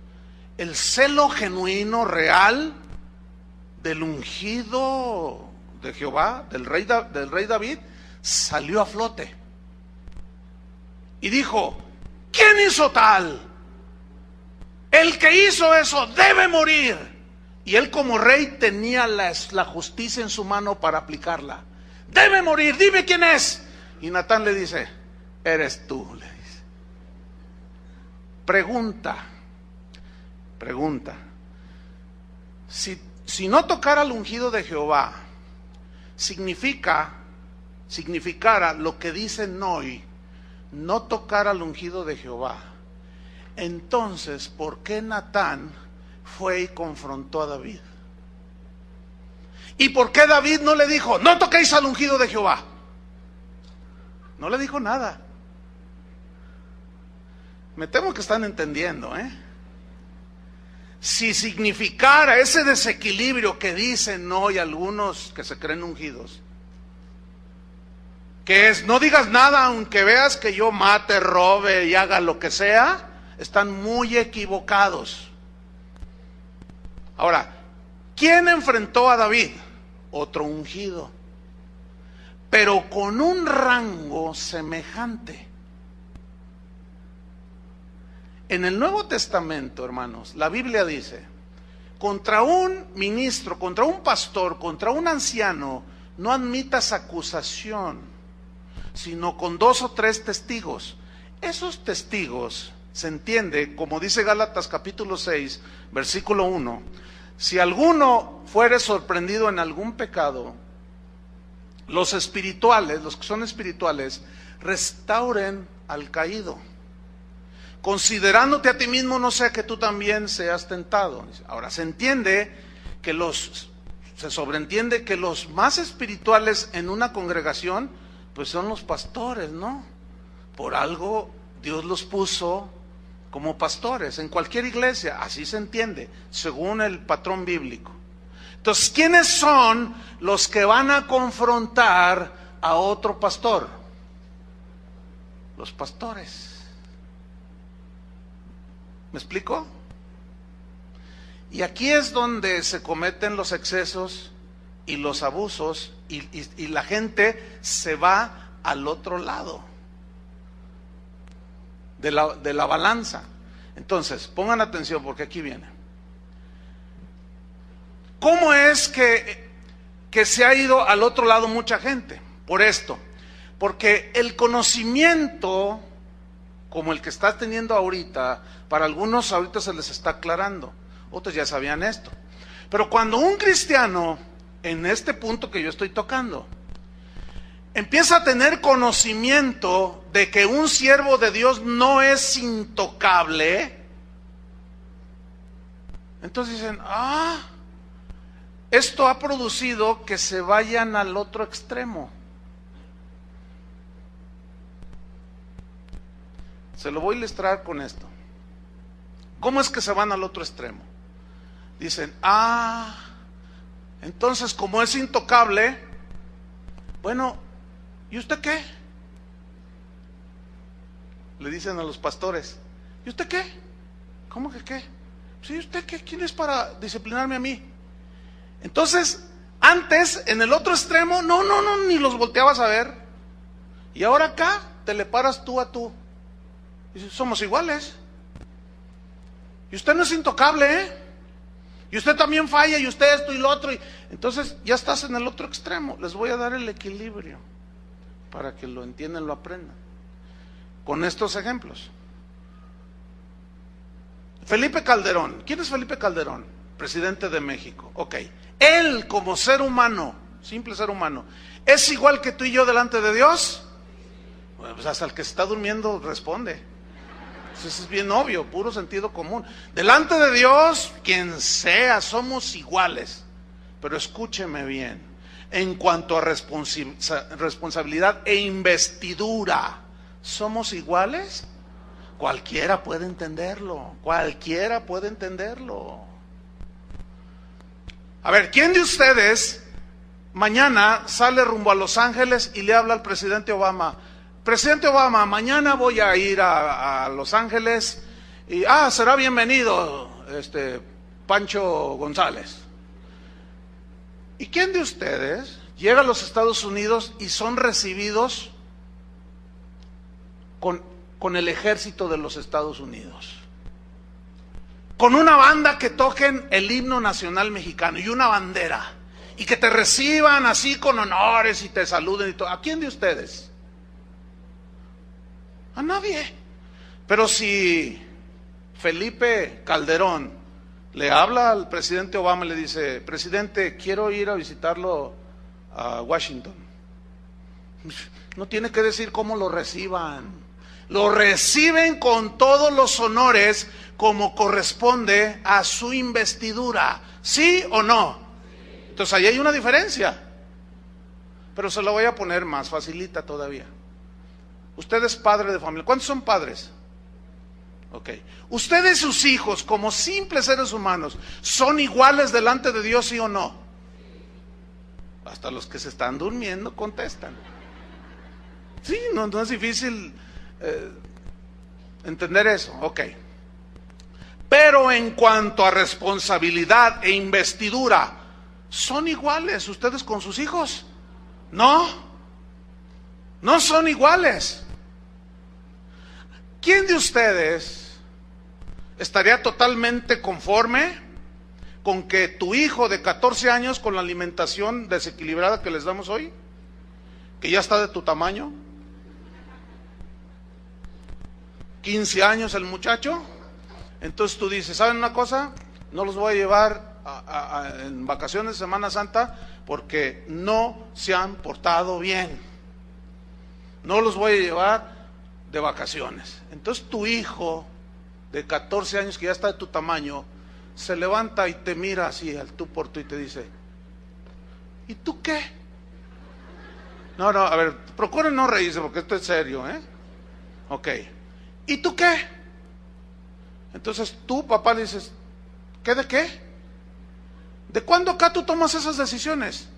el celo genuino, real, del ungido de Jehová, del rey David, salió a flote. Y dijo, ¿quién hizo tal? El que hizo eso debe morir. Y él como rey tenía la justicia en su mano para aplicarla. Debe morir, dime quién es. Y Natán le dice, eres tú, le dice. Pregunta. Si no tocara al ungido de Jehová, significara lo que dicen hoy, no tocar al ungido de Jehová. Entonces, ¿por qué Natán fue y confrontó a David? ¿Y por qué David no le dijo, no toquéis al ungido de Jehová? No le dijo nada. Me temo que están entendiendo, Si significara ese desequilibrio que dicen hoy algunos que se creen ungidos, que es, no digas nada aunque veas que yo mate, robe y haga lo que sea, están muy equivocados. Ahora, ¿quién enfrentó a David? Otro ungido, pero con un rango semejante. En el Nuevo Testamento, hermanos, la Biblia dice, contra un ministro, contra un pastor, contra un anciano, no admitas acusación, sino con 2 o 3 testigos. Esos testigos, se entiende, como dice Gálatas capítulo 6, versículo 1, si alguno fuere sorprendido en algún pecado, los espirituales, los que son espirituales, restauren al caído, considerándote a ti mismo, no sea que tú también seas tentado. Ahora se entiende que se sobreentiende que los más espirituales en una congregación, pues son los pastores, ¿no? Por algo Dios los puso como pastores en cualquier iglesia, así se entiende, según el patrón bíblico. Entonces, ¿quiénes son los que van a confrontar a otro pastor? Los pastores. ¿Me explico? Y aquí es donde se cometen los excesos y los abusos y la gente se va al otro lado de la balanza. Entonces, pongan atención porque aquí viene. ¿Cómo es que se ha ido al otro lado mucha gente? Por esto, porque el conocimiento como el que estás teniendo ahorita, para algunos ahorita se les está aclarando, otros ya sabían esto. Pero cuando un cristiano, en este punto que yo estoy tocando, empieza a tener conocimiento de que un siervo de Dios no es intocable, entonces dicen, esto ha producido que se vayan al otro extremo. Se lo voy a ilustrar con esto. ¿Cómo es que se van al otro extremo? Dicen, entonces como es intocable, bueno, ¿y usted qué? Le dicen a los pastores, ¿y usted qué? ¿Cómo que qué? Sí, ¿usted qué? ¿Quién es para disciplinarme a mí? Entonces, antes, en el otro extremo, no, ni los volteabas a ver. Y ahora acá, te le paras tú a tú. Dices, somos iguales. Y usted no es intocable, ¿eh? Y usted también falla, y usted esto y lo otro. Entonces, ya estás en el otro extremo. Les voy a dar el equilibrio para que lo entiendan, lo aprendan. Con estos ejemplos. Felipe Calderón. ¿Quién es Felipe Calderón? Presidente de México. Ok. Él como ser humano, simple ser humano, ¿es igual que tú y yo delante de Dios? Bueno, pues hasta el que se está durmiendo responde. Eso es bien obvio, puro sentido común. Delante de Dios, quien sea, somos iguales. Pero escúcheme bien, en cuanto a responsabilidad e investidura, ¿somos iguales? Cualquiera puede entenderlo, cualquiera puede entenderlo. A ver, ¿quién de ustedes mañana sale rumbo a Los Ángeles y le habla al presidente Obama? Presidente Obama, mañana voy a ir a Los Ángeles y será bienvenido Pancho González. ¿Y quién de ustedes llega a los Estados Unidos y son recibidos con el ejército de los Estados Unidos? Con una banda que toquen el himno nacional mexicano y una bandera, y que te reciban así con honores y te saluden y todo. ¿A quién de ustedes? A nadie. Pero si Felipe Calderón le habla al presidente Obama y le dice, presidente, quiero ir a visitarlo a Washington, no tiene que decir cómo lo reciban. Lo reciben con todos los honores como corresponde a su investidura. ¿Sí o no? Entonces ahí hay una diferencia. Pero se lo voy a poner más facilita todavía. Usted es padre de familia. ¿Cuántos son padres? Ok. Ustedes, sus hijos, como simples seres humanos, ¿son iguales delante de Dios, sí o no? Hasta los que se están durmiendo contestan. Sí, no es difícil entender eso. Ok. Pero en cuanto a responsabilidad e investidura, ¿son iguales ustedes con sus hijos? No, no son iguales. ¿Quién de ustedes estaría totalmente conforme con que tu hijo de 14 años, con la alimentación desequilibrada que les damos hoy, que ya está de tu tamaño, 15 años el muchacho, entonces tú dices, ¿saben una cosa? No los voy a llevar en vacaciones de Semana Santa porque no se han portado bien. No los voy a llevar de vacaciones. Entonces tu hijo de 14 años, que ya está de tu tamaño, se levanta y te mira así al tú por tú y te dice, ¿y tú qué? No, a ver, procuren no reírse porque esto es serio, ¿eh? Ok. ¿Y tú qué? Entonces tú, papá, le dices, ¿qué de qué? ¿De cuándo acá tú tomas esas decisiones?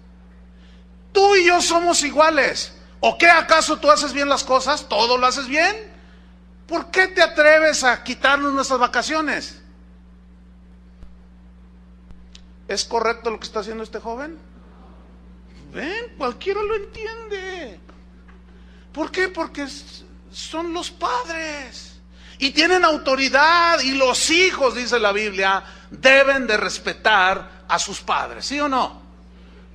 Tú y yo somos iguales. ¿O qué, acaso tú haces bien las cosas? ¿Todo lo haces bien? ¿Por qué te atreves a quitarnos nuestras vacaciones? ¿Es correcto lo que está haciendo este joven? Ven, cualquiera lo entiende. ¿Por qué? Porque son los padres y tienen autoridad, y los hijos, dice la Biblia, deben de respetar a sus padres, ¿sí o no?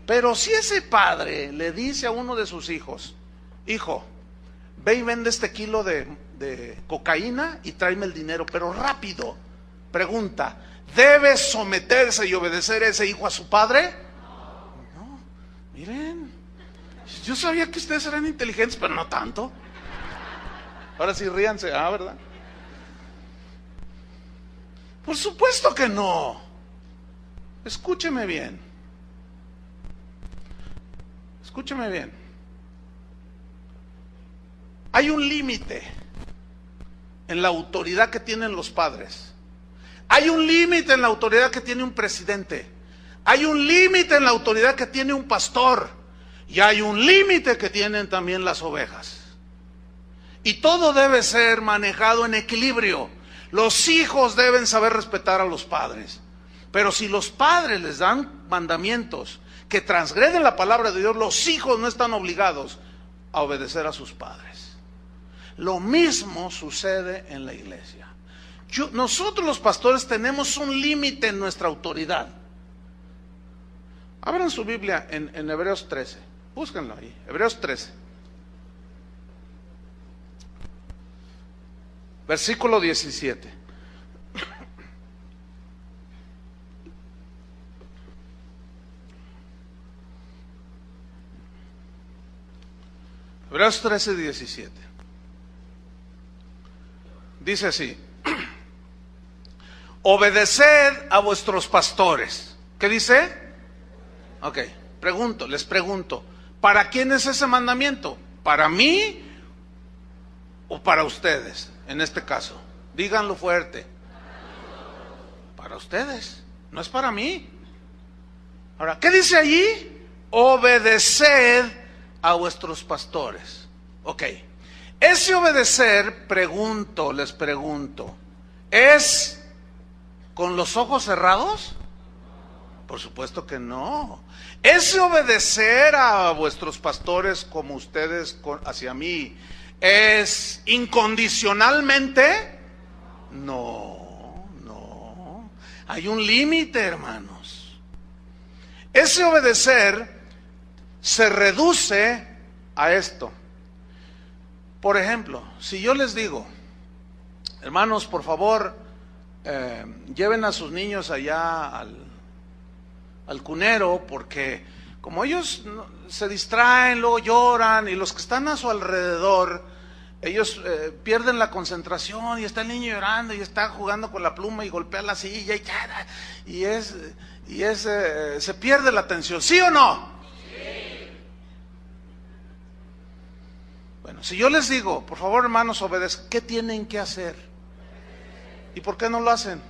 Pero si ese padre le dice a uno de sus hijos: hijo, ve y vende este kilo de cocaína y tráeme el dinero, pero rápido. Pregunta: ¿debe someterse y obedecer ese hijo a su padre? No. Miren, yo sabía que ustedes eran inteligentes, pero no tanto. Ahora sí ríanse, ¿verdad? Por supuesto que no. Escúcheme bien. Escúcheme bien. Hay un límite en la autoridad que tienen los padres. Hay un límite en la autoridad que tiene un presidente. Hay un límite en la autoridad que tiene un pastor. Y hay un límite que tienen también las ovejas. Y todo debe ser manejado en equilibrio. Los hijos deben saber respetar a los padres. Pero si los padres les dan mandamientos que transgreden la palabra de Dios, los hijos no están obligados a obedecer a sus padres. Lo mismo sucede en la iglesia. Nosotros los pastores tenemos un límite en nuestra autoridad. Abran su Biblia en Hebreos 13. Búsquenlo ahí, Hebreos 13. Versículo 17. Hebreos 13, 17. Dice así: obedeced a vuestros pastores. ¿Qué dice? Ok, les pregunto, ¿para quién es ese mandamiento? ¿Para mí o para ustedes? En este caso, díganlo fuerte. Para ustedes, no es para mí. Ahora, ¿qué dice allí? Obedeced a vuestros pastores. Ok, ese obedecer, les pregunto, ¿es con los ojos cerrados? Por supuesto que no. Ese obedecer a vuestros pastores como ustedes hacia mí, ¿es incondicionalmente? No, no. Hay un límite, hermanos. Ese obedecer se reduce a esto. Por ejemplo, si yo les digo: hermanos, por favor, lleven a sus niños allá al cunero, porque como ellos se distraen, luego lloran, y los que están a su alrededor, ellos pierden la concentración, y está el niño llorando y está jugando con la pluma y golpea la silla y se pierde la atención, ¿sí o no? Sí. Bueno, si yo les digo: por favor, hermanos, obedezcan, ¿qué tienen que hacer? ¿Y por qué no lo hacen?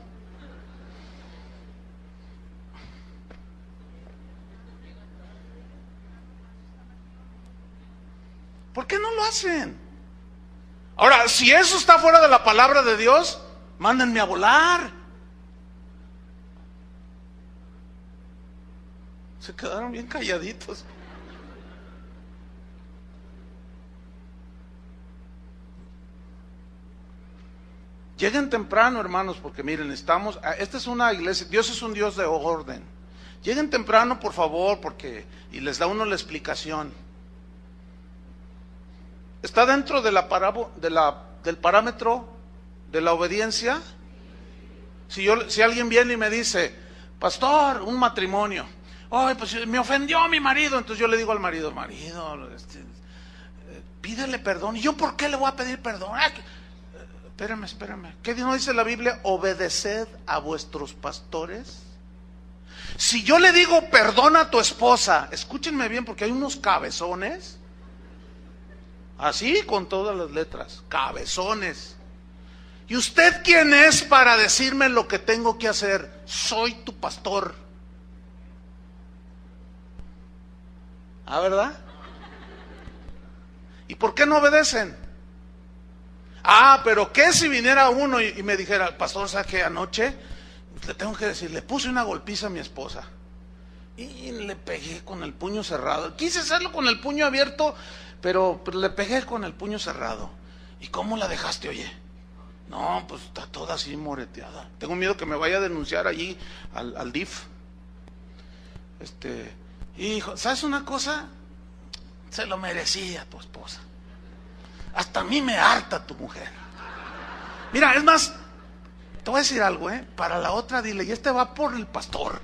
¿Por qué no lo hacen? Ahora, si eso está fuera de la palabra de Dios, mándenme a volar. Se quedaron bien calladitos. Lleguen temprano, hermanos, porque miren, esta es una iglesia, Dios es un Dios de orden. Lleguen temprano, por favor, y les da uno la explicación. ¿Está dentro de del parámetro de la obediencia? Si alguien viene y me dice: pastor, un matrimonio, ay, pues me ofendió mi marido, entonces yo le digo al marido: pídele perdón. ¿Y yo por qué le voy a pedir perdón? Espérame. ¿Qué no dice la Biblia? Obedeced a vuestros pastores. Si yo le digo: perdona a tu esposa, escúchenme bien, porque hay unos cabezones, así con todas las letras, cabezones. ¿Y usted quién es para decirme lo que tengo que hacer? Soy tu pastor. ¿Verdad? ¿Y por qué no obedecen? Pero ¿qué si viniera uno y me dijera: pastor, ¿sabe qué? Anoche, le tengo que decir, le puse una golpiza a mi esposa y le pegué con el puño cerrado. Quise hacerlo con el puño abierto, pero le pegué con el puño cerrado. ¿Y cómo la dejaste, oye? No, pues está toda así moreteada. Tengo miedo que me vaya a denunciar allí al DIF. Hijo, ¿sabes una cosa? Se lo merecía tu esposa. Hasta a mí me harta tu mujer. Mira, es más, te voy a decir algo, para la otra dile, y va por el pastor.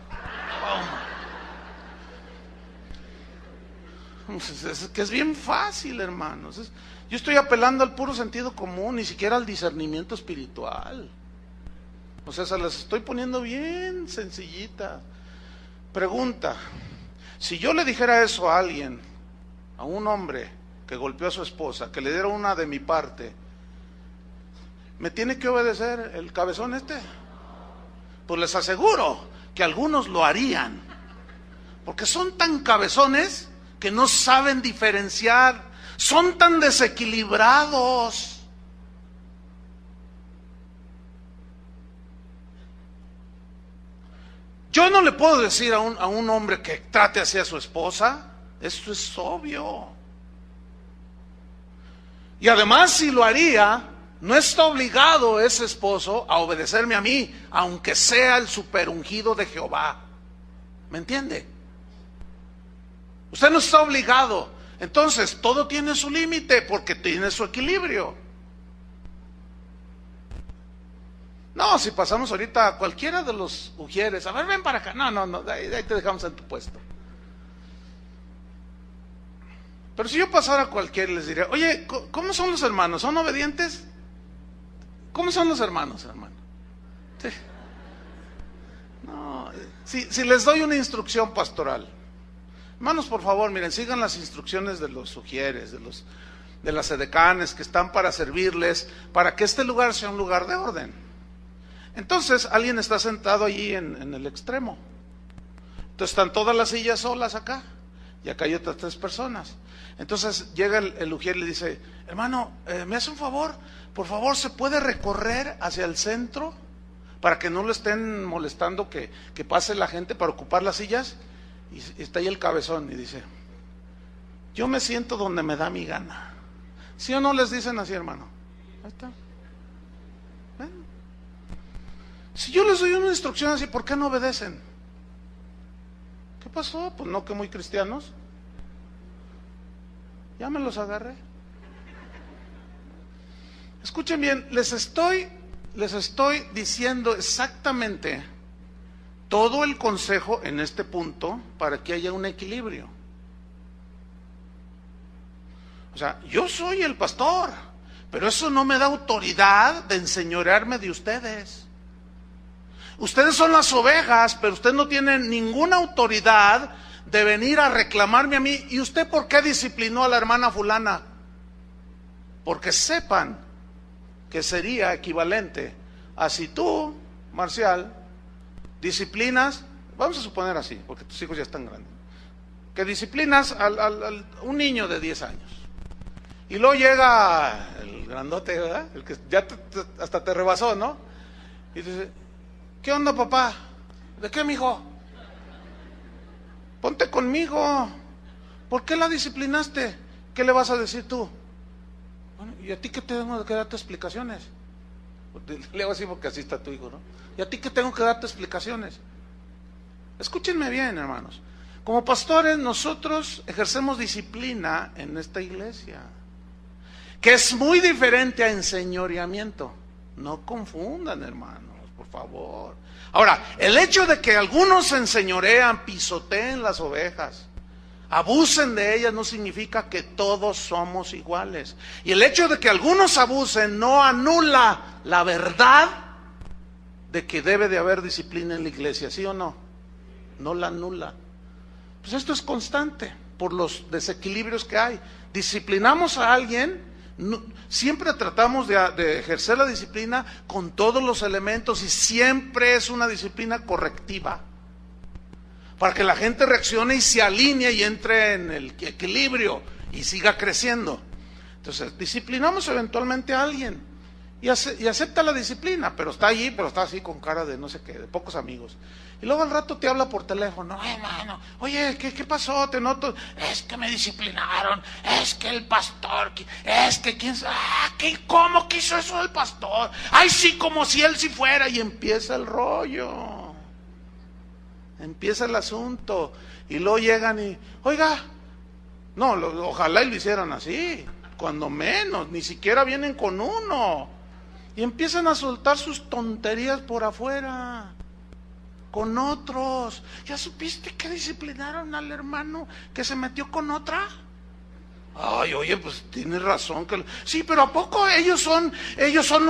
Es que es bien fácil, hermanos. Yo estoy apelando al puro sentido común, ni siquiera al discernimiento espiritual. O sea, se las estoy poniendo bien sencillita. Pregunta: si yo le dijera eso a alguien, a un hombre que golpeó a su esposa, que le diera una de mi parte, ¿me tiene que obedecer el cabezón este? Pues les aseguro que algunos lo harían, porque son tan cabezones que no saben diferenciar, son tan desequilibrados. Yo no le puedo decir a un hombre que trate así a su esposa, eso es obvio. Y además, si lo haría, no está obligado ese esposo a obedecerme a mí, aunque sea el superungido de Jehová. ¿Me entiende? Usted no está obligado. Entonces, todo tiene su límite porque tiene su equilibrio. No, si pasamos ahorita a cualquiera de los ujieres, a ver, ven para acá. No, de ahí te dejamos en tu puesto. Pero si yo pasara a cualquiera y les diría, oye, ¿cómo son los hermanos? ¿Son obedientes? ¿Cómo son los hermanos, hermano? Sí. No, si les doy una instrucción pastoral, hermanos, por favor, miren, sigan las instrucciones de los ujieres, de las edecanes que están para servirles, para que este lugar sea un lugar de orden. Entonces, alguien está sentado allí en el extremo. Entonces están todas las sillas solas acá, y acá hay otras 3 personas. Entonces llega el ujier y le dice, hermano, ¿me hace un favor? Por favor, ¿se puede recorrer hacia el centro? Para que no lo estén molestando que pase la gente para ocupar las sillas. Y está ahí el cabezón y dice, yo me siento donde me da mi gana. ¿Sí o no les dicen así, hermano? Ahí está. ¿Ven? Si yo les doy una instrucción así, ¿por qué no obedecen? ¿Qué pasó? Pues no, que muy cristianos. Ya me los agarré. Escuchen bien, les estoy diciendo exactamente todo el consejo en este punto para que haya un equilibrio. O sea, yo soy el pastor, pero eso no me da autoridad de enseñorearme de ustedes. Ustedes son las ovejas, pero ustedes no tienen ninguna autoridad de venir a reclamarme a mí. ¿Y usted por qué disciplinó a la hermana fulana? Porque sepan que sería equivalente a si tú, Marcial, disciplinas, vamos a suponer así, porque tus hijos ya están grandes, que disciplinas a un niño de 10 años. Y luego llega el grandote, ¿verdad? El que ya hasta te rebasó, ¿no? Y dice, ¿qué onda, papá? ¿De qué, mijo? Ponte conmigo. ¿Por qué la disciplinaste? ¿Qué le vas a decir tú? Bueno, ¿y a ti qué tengo que darte explicaciones? Le hago así porque así está tu hijo, ¿no? ¿Y a ti qué tengo que darte explicaciones? Escúchenme bien, hermanos. Como pastores, nosotros ejercemos disciplina en esta iglesia, que es muy diferente a enseñoreamiento. No confundan, hermanos, por favor. Ahora, el hecho de que algunos se enseñorean, pisoteen las ovejas, abusen de ellas, no significa que todos somos iguales. Y el hecho de que algunos abusen no anula la verdad de que debe de haber disciplina en la iglesia, ¿sí o no? No la anula. Pues esto es constante por los desequilibrios que hay. Disciplinamos a alguien, siempre tratamos de ejercer la disciplina con todos los elementos y siempre es una disciplina correctiva, para que la gente reaccione y se alinee y entre en el equilibrio y siga creciendo. Entonces, disciplinamos eventualmente a alguien y acepta la disciplina, pero está allí, pero está así con cara de no sé qué, de pocos amigos. Y luego al rato te habla por teléfono, hermano, oye, ¿qué pasó? Te noto, es que me disciplinaron, es que el pastor, es que quién sabe, ¿cómo quiso eso el pastor? Ay, sí, como si él sí fuera, y empieza el rollo, empieza el asunto, y luego llegan y, oiga, no, ojalá y lo hicieran así, cuando menos, ni siquiera vienen con uno, y empiezan a soltar sus tonterías por afuera, con otros. ¿Ya supiste que disciplinaron al hermano que se metió con otra? Ay, oye, pues tienes razón. Sí, pero ¿a poco ellos son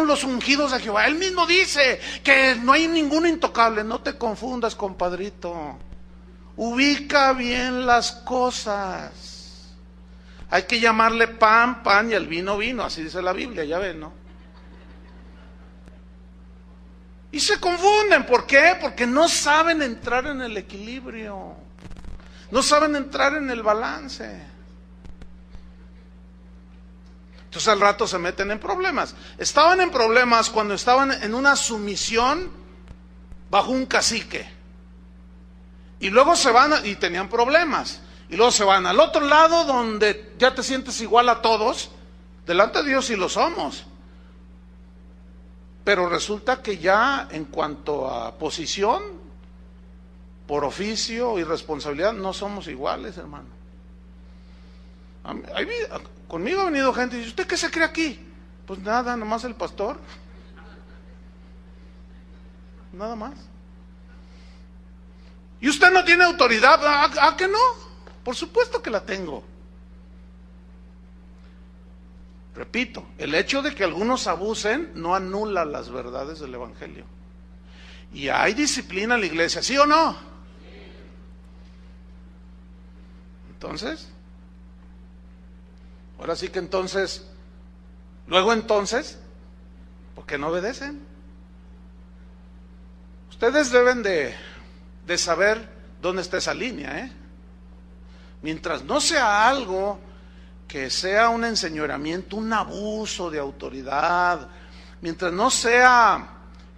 los ungidos de Jehová? Él mismo dice que no hay ninguno intocable. No te confundas, compadrito. Ubica bien las cosas. Hay que llamarle pan, pan, y el vino, vino. Así dice la Biblia, ya ven, ¿no? Y se confunden, ¿por qué? Porque no saben entrar en el equilibrio, no saben entrar en el balance. Entonces al rato se meten en problemas. Estaban en problemas cuando estaban en una sumisión bajo un cacique. Y luego se van, y tenían problemas. Y luego se van al otro lado donde ya te sientes igual a todos. Delante de Dios sí lo somos. Pero resulta que ya en cuanto a posición, por oficio y responsabilidad, no somos iguales, hermano. Conmigo ha venido gente y dice, ¿usted qué se cree aquí? Pues nada, nomás el pastor. Nada más. ¿Y usted no tiene autoridad? ¿A que no? Por supuesto que la tengo. Repito, el hecho de que algunos abusen no anula las verdades del Evangelio. Y hay disciplina en la iglesia, ¿sí o no? Entonces, ahora sí que entonces, ¿por qué no obedecen? Ustedes deben de saber dónde está esa línea, ¿eh? Mientras no sea algo que sea un enseñoramiento, un abuso de autoridad, mientras no sea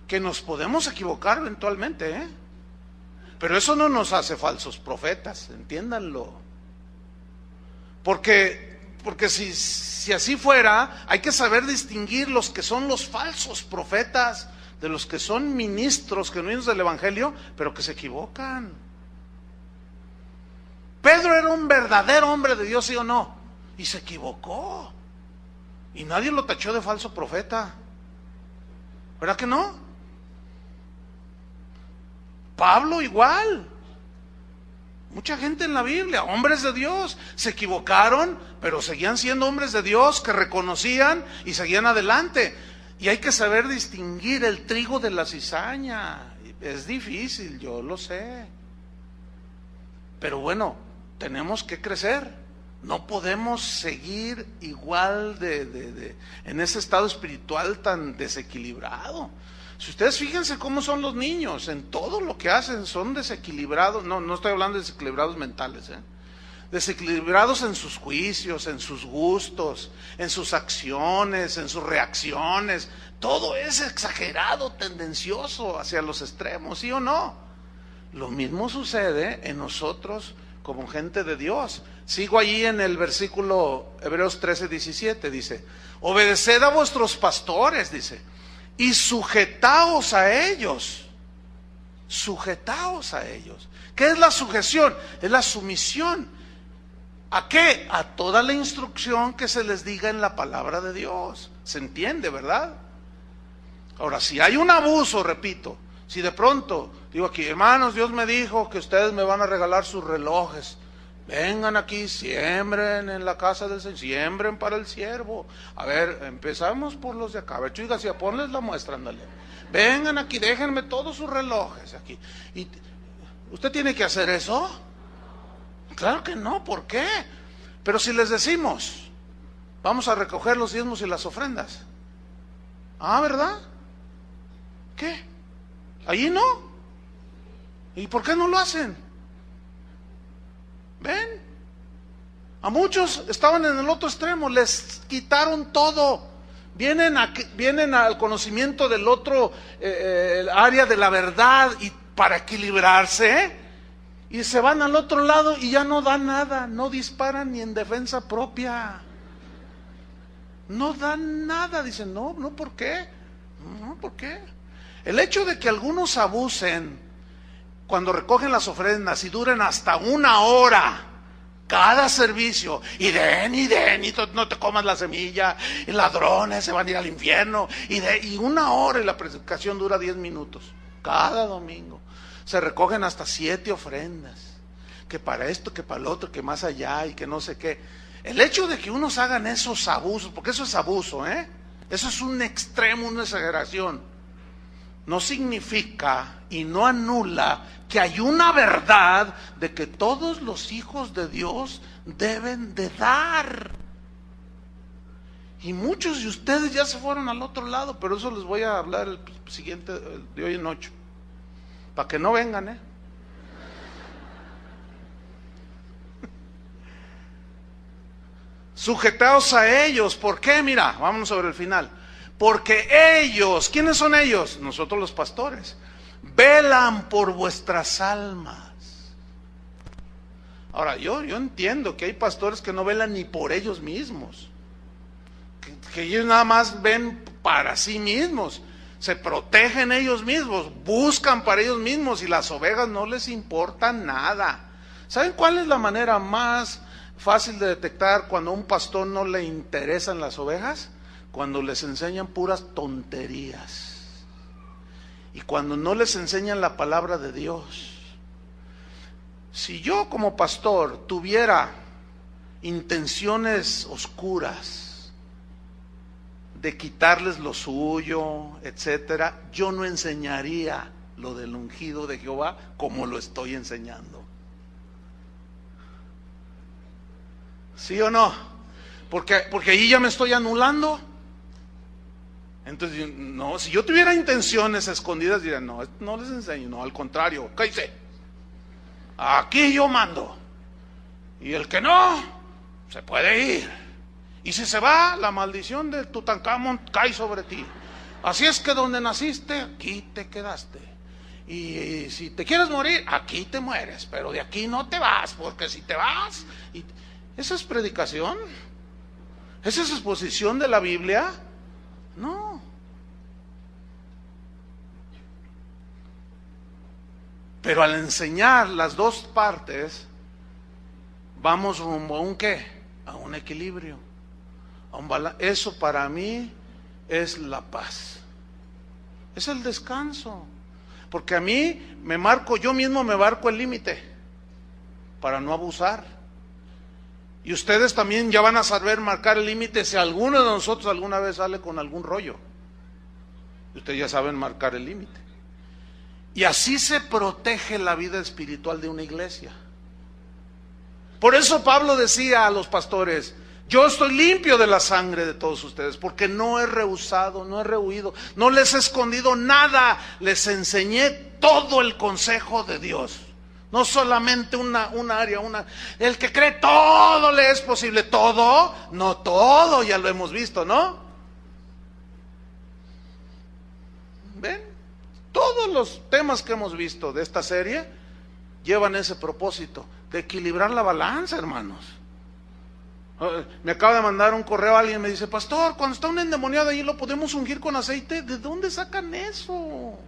que nos podemos equivocar eventualmente, ¿eh? Pero eso no nos hace falsos profetas, entiéndanlo. Porque si así fuera, hay que saber distinguir los que son los falsos profetas de los que son ministros genuinos del Evangelio, pero que se equivocan. Pedro era un verdadero hombre de Dios, ¿sí o no? Y se equivocó. Y nadie lo tachó de falso profeta. ¿Verdad que no? Pablo igual. Mucha gente en la Biblia, hombres de Dios, se equivocaron, pero seguían siendo hombres de Dios que reconocían y seguían adelante. Y hay que saber distinguir el trigo de la cizaña. Es difícil, yo lo sé. Pero bueno, tenemos que crecer. No podemos seguir igual en ese estado espiritual tan desequilibrado. Si ustedes fíjense cómo son los niños, en todo lo que hacen son desequilibrados. No estoy hablando de desequilibrados mentales, desequilibrados en sus juicios, en sus gustos, en sus acciones, en sus reacciones. Todo es exagerado, tendencioso hacia los extremos, ¿sí o no? Lo mismo sucede en nosotros como gente de Dios. Sigo allí en el versículo Hebreos 13:17, dice, obedeced a vuestros pastores, dice, y sujetaos a ellos. Sujetaos a ellos. ¿Qué es la sujeción? Es la sumisión. ¿A qué? A toda la instrucción que se les diga en la palabra de Dios. ¿Se entiende, verdad? Ahora, si hay un abuso, repito, si de pronto, digo aquí, hermanos, Dios me dijo que ustedes me van a regalar sus relojes. Vengan aquí, siembren en la casa del Señor, siembren para el siervo. A ver, empezamos por los de acá. A ver, Chuy García, ponles la muestra, ándale. Vengan aquí, déjenme todos sus relojes aquí. ¿Y usted tiene que hacer eso? Claro que no, ¿por qué? Pero si les decimos, vamos a recoger los diezmos y las ofrendas. Ah, ¿verdad? ¿Qué? ¿Allí no? ¿Y por qué no lo hacen? ¿Ven? A muchos estaban en el otro extremo, les quitaron todo. vienen al conocimiento del otro área de la verdad y para equilibrarse, y se van al otro lado y ya no dan nada, no disparan ni en defensa propia. No dan nada, dicen, no, ¿por qué? No, ¿por qué? El hecho de que algunos abusen cuando recogen las ofrendas y duren hasta 1 hora cada servicio, y no te comas la semilla, y ladrones se van a ir al infierno, y 1 hora, y la predicación dura 10 minutos, cada domingo. Se recogen hasta 7 ofrendas, que para esto, que para lo otro, que más allá, y que no sé qué. El hecho de que unos hagan esos abusos, porque eso es abuso, eso es un extremo, una exageración, no significa y no anula que hay una verdad de que todos los hijos de Dios deben de dar. Y muchos de ustedes ya se fueron al otro lado, pero eso les voy a hablar el siguiente, de hoy en 8, para que no vengan, Sujetaos a ellos. ¿Por qué? Mira, vámonos sobre el final. Porque ellos, ¿quiénes son ellos? Nosotros los pastores. Velan por vuestras almas. Ahora, yo entiendo que hay pastores que no velan ni por ellos mismos. Que ellos nada más ven para sí mismos. Se protegen ellos mismos, buscan para ellos mismos, y las ovejas no les importa nada. ¿Saben cuál es la manera más fácil de detectar cuando a un pastor no le interesan las ovejas? Cuando les enseñan puras tonterías, y cuando no les enseñan la palabra de Dios. Si yo como pastor tuviera intenciones oscuras de quitarles lo suyo, etcétera, yo no enseñaría lo del ungido de Jehová como lo estoy enseñando. ¿Sí o no? Porque ahí ya me estoy anulando. Entonces, no, si yo tuviera intenciones escondidas, diría, no les enseño, no, al contrario, cállese. Aquí yo mando. Y el que no, se puede ir. Y si se va, la maldición de Tutankamón cae sobre ti. Así es que donde naciste, aquí te quedaste. Y si te quieres morir, aquí te mueres. Pero de aquí no te vas, porque si te vas... ¿Esa es predicación? ¿Esa es exposición de la Biblia? No. Pero al enseñar las dos partes, vamos rumbo a un ¿qué? A un equilibrio, a un balance. Eso para mí es la paz, es el descanso. Porque a mí yo mismo me marco el límite para no abusar. Y ustedes también ya van a saber marcar el límite si alguno de nosotros alguna vez sale con algún rollo. Ustedes ya saben marcar el límite. Y así se protege la vida espiritual de una iglesia. Por eso Pablo decía a los pastores, yo estoy limpio de la sangre de todos ustedes, porque no he rehusado, no he rehuido, no les he escondido nada, les enseñé todo el consejo de Dios. No solamente una área, el que cree todo le es posible. Todo, no todo, ya lo hemos visto, ¿no? ¿Ven? Todos los temas que hemos visto de esta serie llevan ese propósito, de equilibrar la balanza, hermanos. Me acaba de mandar un correo a alguien, me dice, pastor, cuando está un endemoniado ahí, ¿lo podemos ungir con aceite? ¿De dónde sacan eso?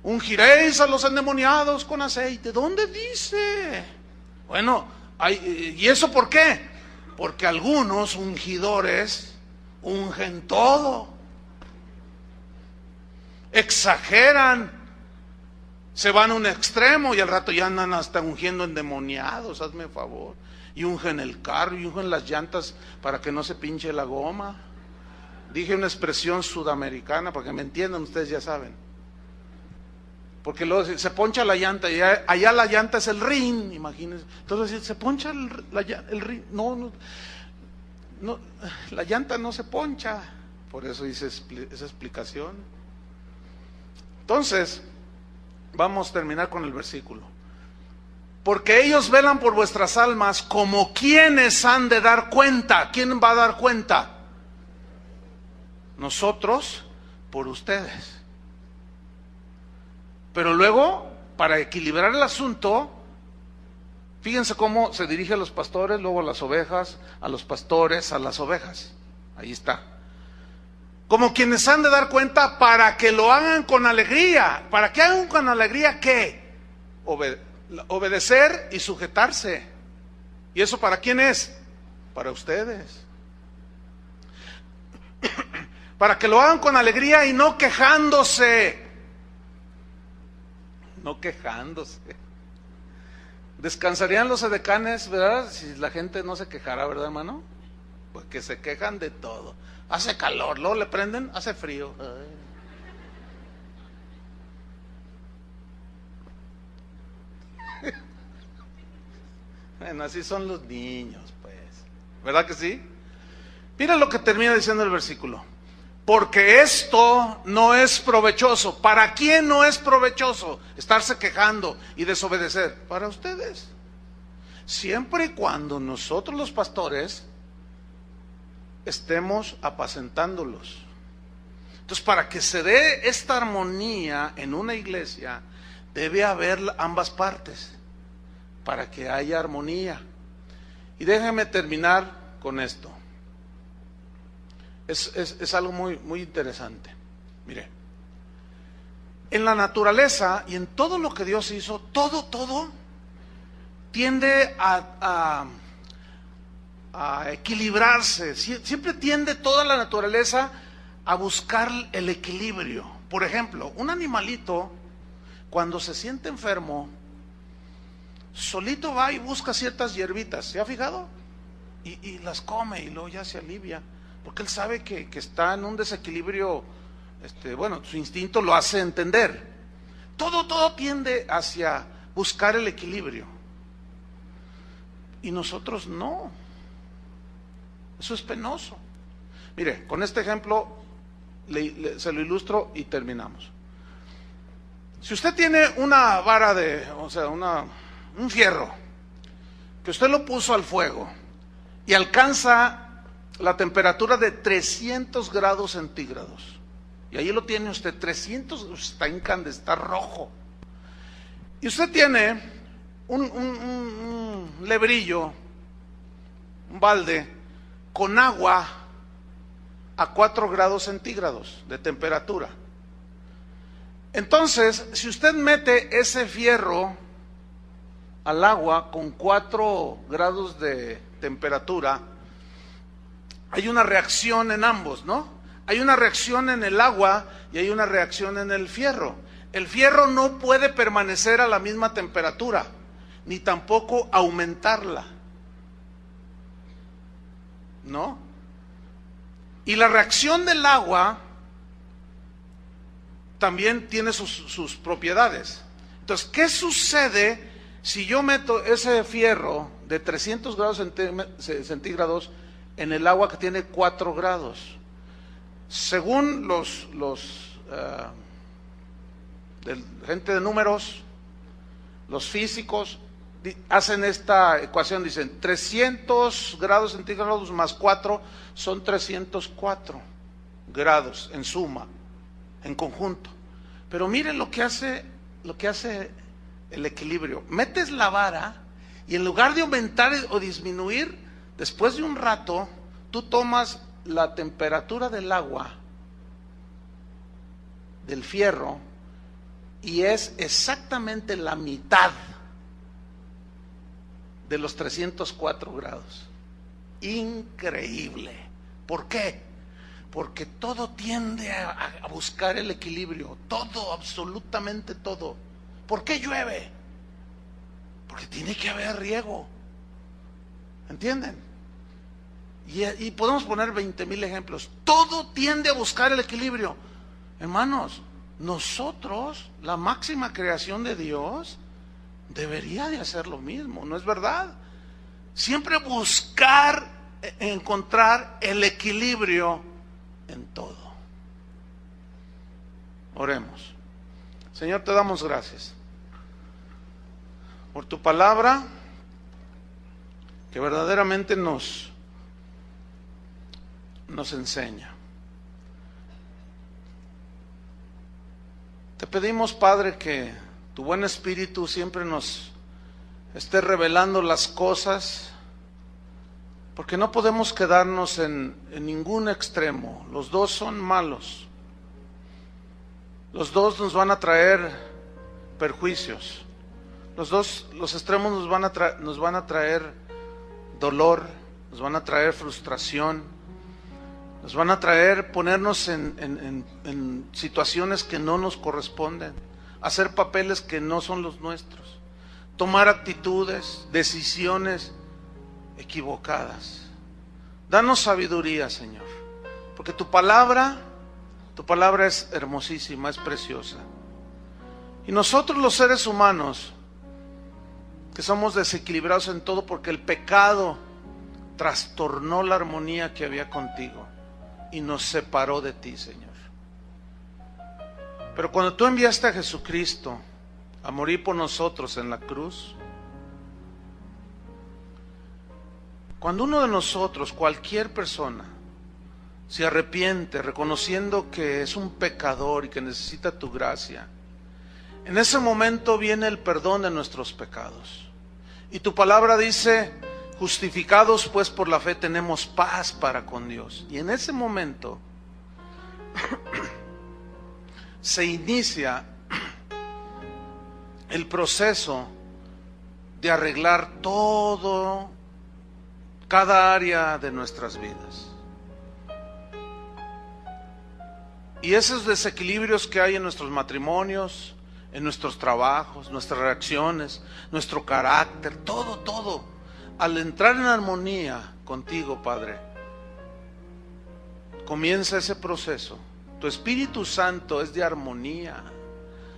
Ungiréis a los endemoniados con aceite. ¿Dónde dice? Bueno, ¿y eso por qué? Porque algunos ungidores ungen todo, exageran, se van a un extremo y al rato ya andan hasta ungiendo endemoniados, hazme favor. Y ungen el carro, y ungen las llantas para que no se pinche la goma. Dije una expresión sudamericana para que me entiendan, ustedes ya saben. Porque luego se poncha la llanta, y allá la llanta es el rin, imagínense. Entonces se poncha el rin, no, la llanta no se poncha. Por eso hice esa explicación. Entonces, vamos a terminar con el versículo. Porque ellos velan por vuestras almas como quienes han de dar cuenta. ¿Quién va a dar cuenta? nosotros por ustedes. Pero luego, para equilibrar el asunto, fíjense cómo se dirige a los pastores, luego a las ovejas, a los pastores, a las ovejas. Ahí está. Como quienes han de dar cuenta para que lo hagan con alegría. ¿Para que hagan con alegría qué? Obedecer y sujetarse. ¿Y eso para quién es? Para ustedes. Para que lo hagan con alegría y no quejándose. No quejándose. Descansarían los edecanes, ¿verdad? Si la gente no se quejara, ¿verdad, hermano? Porque se quejan de todo. Hace calor, luego le prenden, hace frío. Bueno, así son los niños, pues. ¿Verdad que sí? Mira lo que termina diciendo el versículo. Porque esto no es provechoso. ¿Para quién no es provechoso estarse quejando y desobedecer? Para ustedes. Siempre y cuando nosotros los pastores estemos apacentándolos. Entonces, para que se dé esta armonía en una iglesia, debe haber ambas partes, para que haya armonía. Y déjenme terminar con esto. Es algo muy interesante. Mire, en la naturaleza y en todo lo que Dios hizo, todo tiende a equilibrarse. Siempre tiende toda la naturaleza a buscar el equilibrio. Por ejemplo, un animalito, cuando se siente enfermo, solito va y busca ciertas hierbitas. ¿Se ha fijado? Y las come y luego ya se alivia. Porque él sabe que está en un desequilibrio, bueno, su instinto lo hace entender. Todo tiende hacia buscar el equilibrio. Y nosotros no. Eso es penoso. Mire, con este ejemplo se lo ilustro y terminamos. Si usted tiene una vara un fierro, que usted lo puso al fuego y alcanza la temperatura de 300 grados centígrados, y ahí lo tiene usted, 300, está incandescente, está rojo, y usted tiene un lebrillo, un balde, con agua a 4 grados centígrados de temperatura. Entonces, si usted mete ese fierro al agua con 4 grados de temperatura, hay una reacción en ambos, ¿no? Hay una reacción en el agua y hay una reacción en el fierro. El fierro no puede permanecer a la misma temperatura, ni tampoco aumentarla, ¿no? Y la reacción del agua también tiene sus propiedades. Entonces, ¿qué sucede si yo meto ese fierro de 300 grados centígrados en el agua que tiene 4 grados? Según los gente de números, los físicos hacen esta ecuación, dicen 300 grados centígrados más 4 son 304 grados en suma, en conjunto. Pero miren lo que hace el equilibrio. Metes la vara y en lugar de aumentar o disminuir, después de un rato, tú tomas la temperatura del agua, del fierro, y es exactamente la mitad de los 304 grados. Increíble. ¿Por qué? Porque todo tiende a buscar el equilibrio. Todo, absolutamente todo. ¿Por qué llueve? Porque tiene que haber riego. ¿Entienden? Y podemos poner 20,000 ejemplos. Todo tiende a buscar el equilibrio. Hermanos, nosotros, la máxima creación de Dios, debería de hacer lo mismo, ¿no es verdad? Siempre buscar, encontrar el equilibrio en todo. Oremos. Señor, te damos gracias por tu palabra, que verdaderamente nos enseña. pedimos, Padre, que tu buen Espíritu siempre nos esté revelando las cosas, porque no podemos quedarnos en ningún extremo. Los dos son malos. Los dos nos van a traer perjuicios. Los extremos nos van a traer dolor, nos van a traer frustración, nos van a traer ponernos en situaciones que no nos corresponden, hacer papeles que no son los nuestros, tomar actitudes, decisiones equivocadas. Danos sabiduría, Señor, porque tu palabra es hermosísima, es preciosa. Y nosotros los seres humanos, que somos desequilibrados en todo porque el pecado trastornó la armonía que había contigo y nos separó de ti, Señor. Pero cuando tú enviaste a Jesucristo a morir por nosotros en la cruz, cuando uno de nosotros, cualquier persona, se arrepiente reconociendo que es un pecador y que necesita tu gracia, en ese momento viene el perdón de nuestros pecados. Y tu palabra dice: justificados pues por la fe tenemos paz para con Dios. Y en ese momento se inicia el proceso de arreglar cada área de nuestras vidas. Y esos desequilibrios que hay en nuestros matrimonios, en nuestros trabajos, nuestras reacciones, nuestro carácter, todo, al entrar en armonía contigo, Padre, comienza ese proceso. Tu Espíritu Santo es de armonía,